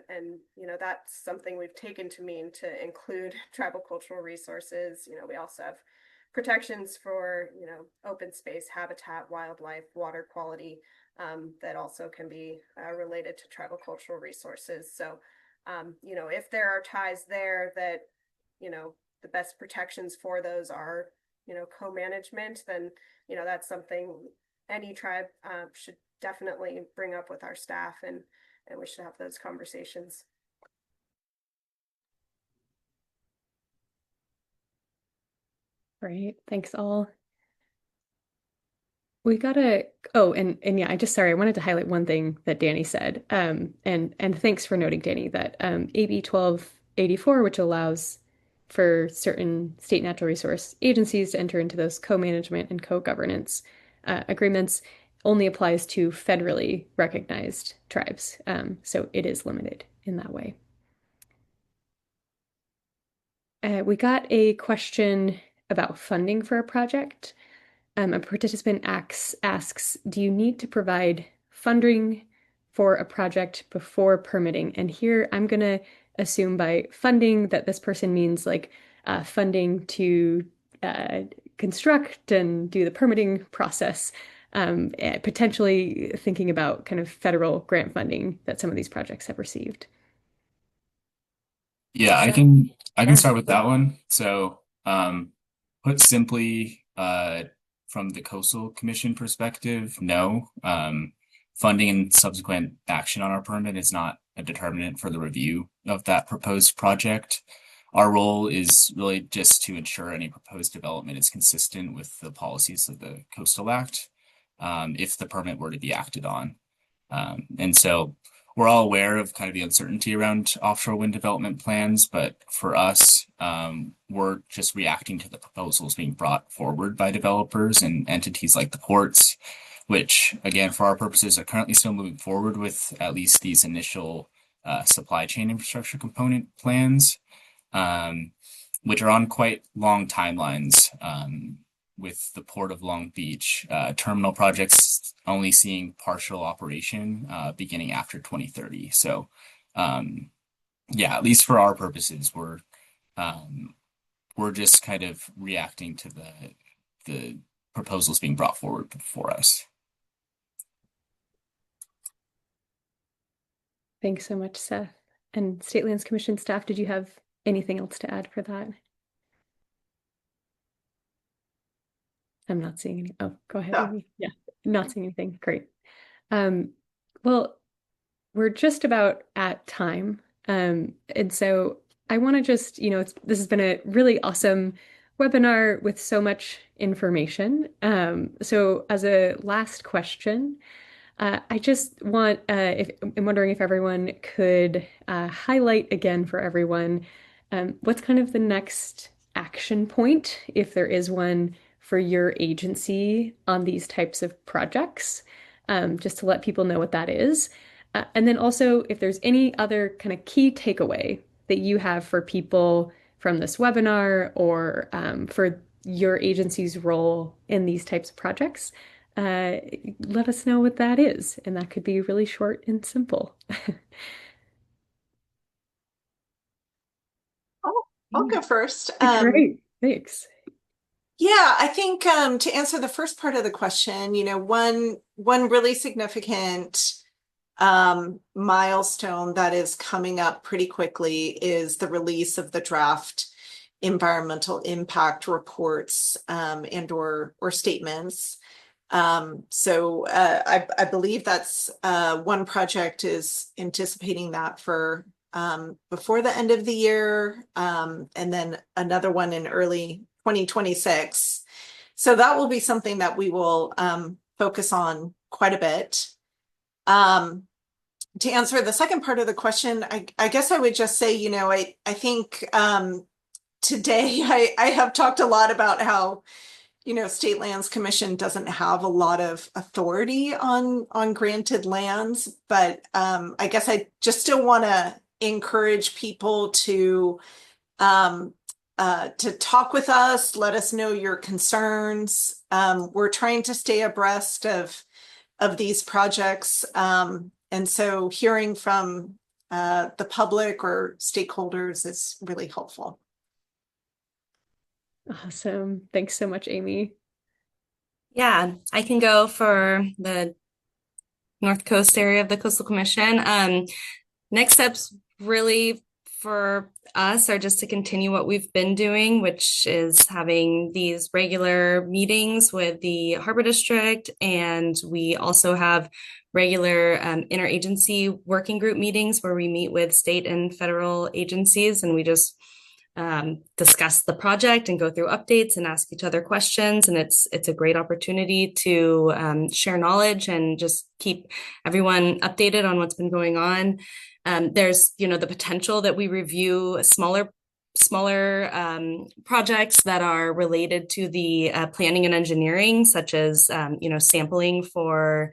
And, that's something we've taken to mean to include tribal cultural resources. We also have protections for, open space, habitat, wildlife, water quality, that also can be related to tribal cultural resources. So, if there are ties there that, the best protections for those are, co-management, then, that's something any tribe should definitely bring up with our staff, and we should have those conversations. Great, thanks all. We gotta, oh, and yeah, I wanted to highlight one thing that Dani said. And thanks for noting, Dani, that AB 1284, which allows for certain state natural resource agencies to enter into those co-management and co-governance agreements, only applies to federally recognized tribes. So it is limited in that way. We got a question about funding for a project. A participant asks, do you need to provide funding for a project before permitting? And here I'm going to assume by funding that this person means like funding to construct and do the permitting process, potentially thinking about kind of federal grant funding that some of these projects have received. Yeah, I can start with that one. So, put simply, from the Coastal Commission perspective, no. Funding and subsequent action on our permit is not a determinant for the review of that proposed project. Our role is really just to ensure any proposed development is consistent with the policies of the Coastal Act, if the permit were to be acted on. And so we're all aware of kind of the uncertainty around offshore wind development plans, but for us, we're just reacting to the proposals being brought forward by developers and entities like the ports, which, again, for our purposes, are currently still moving forward with at least these initial supply chain infrastructure component plans, which are on quite long timelines. With the Port of Long Beach terminal projects only seeing partial operation beginning after 2030. So, yeah, at least for our purposes, we're just kind of reacting to the proposals being brought forward before us. Thanks so much, Seth. And State Lands Commission staff, did you have anything else to add for that? I'm not seeing any. Oh, go ahead. No. Yeah, not seeing anything. Great. Well, we're just about at time. And so I want to just, this has been a really awesome webinar with so much information. So as a last question, I just want, I'm wondering if everyone could highlight again for everyone, what's kind of the next action point, if there is one, for your agency on these types of projects, just to let people know what that is. And then also, if there's any other kind of key takeaway that you have for people from this webinar or for your agency's role in these types of projects, let us know what that is. And that could be really short and simple. I'll go first. Great, thanks. Yeah, I think to answer the first part of the question, one really significant milestone that is coming up pretty quickly is the release of the draft environmental impact reports and or statements. So I believe that's one project is anticipating that for before the end of the year, and then another one in early 2026. So that will be something that we will focus on quite a bit. To answer the second part of the question, I guess I would just say, I think today I have talked a lot about how, State Lands Commission doesn't have a lot of authority on granted lands, but I guess I just still want to encourage people to talk with us, let us know your concerns. We're trying to stay abreast of of these projects. And so hearing from the public or stakeholders is really helpful. Awesome. Thanks so much, Amy. Yeah, I can go for the North Coast area of the Coastal Commission. Next steps really for us are just to continue what we've been doing, which is having these regular meetings with the Harbor District. And we also have regular interagency working group meetings where we meet with state and federal agencies, and we just discuss the project and go through updates and ask each other questions. And it's a great opportunity to share knowledge and just keep everyone updated on what's been going on. There's, the potential that we review smaller projects that are related to the planning and engineering, such as, sampling for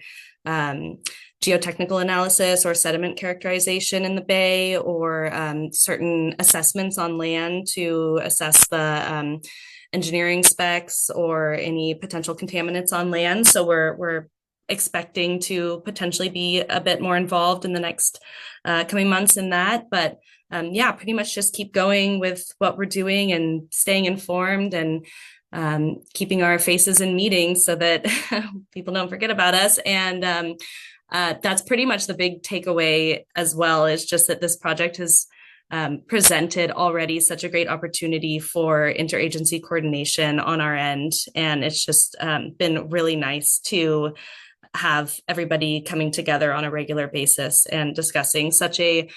geotechnical analysis or sediment characterization in the bay, or certain assessments on land to assess the engineering specs or any potential contaminants on land. So we're expecting to potentially be a bit more involved in the next coming months in that. But pretty much just keep going with what we're doing and staying informed and keeping our faces in meetings so that people don't forget about us. And that's pretty much the big takeaway as well, is just that this project has presented already such a great opportunity for interagency coordination on our end. And it's just been really nice to have everybody coming together on a regular basis and discussing such a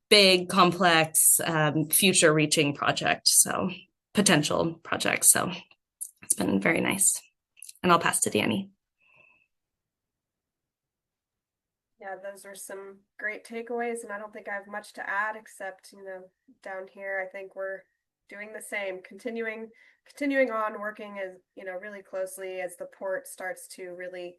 big, complex, future-reaching project. So potential projects. So it's been very nice. And I'll pass to Dani. Yeah, those are some great takeaways, and I don't think I have much to add except, down here, I think we're doing the same, continuing on working as, really closely as the port starts to really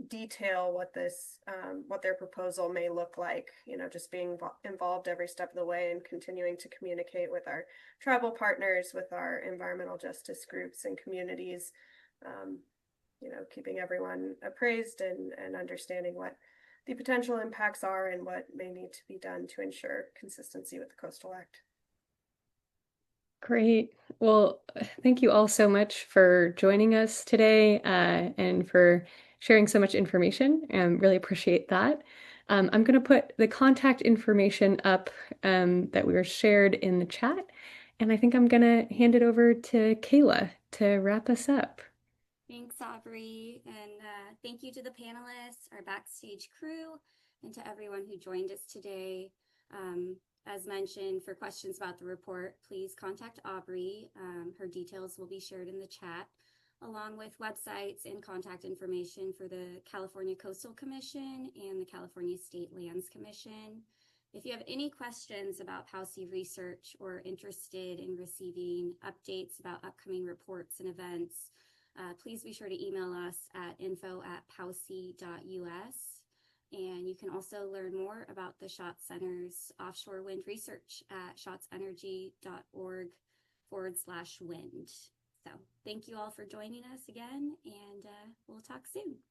detail what their proposal may look like, just being involved every step of the way and continuing to communicate with our tribal partners, with our environmental justice groups and communities, keeping everyone appraised and understanding what the potential impacts are and what may need to be done to ensure consistency with the Coastal Act. Great. Well, thank you all so much for joining us today and for sharing so much information. Really appreciate that. I'm going to put the contact information up that we were shared in the chat. And I think I'm going to hand it over to Kayla to wrap us up. Thanks, Awbrey, and thank you to the panelists, our backstage crew, and to everyone who joined us today. As mentioned, for questions about the report, please contact Awbrey. Her details will be shared in the chat, along with websites and contact information for the California Coastal Commission and the California State Lands Commission. If you have any questions about POWSI research or interested in receiving updates about upcoming reports and events, please be sure to email us at info@powsi.us. And you can also learn more about the Schatz Center's offshore wind research at schatzenergy.org/wind. So thank you all for joining us again, and we'll talk soon.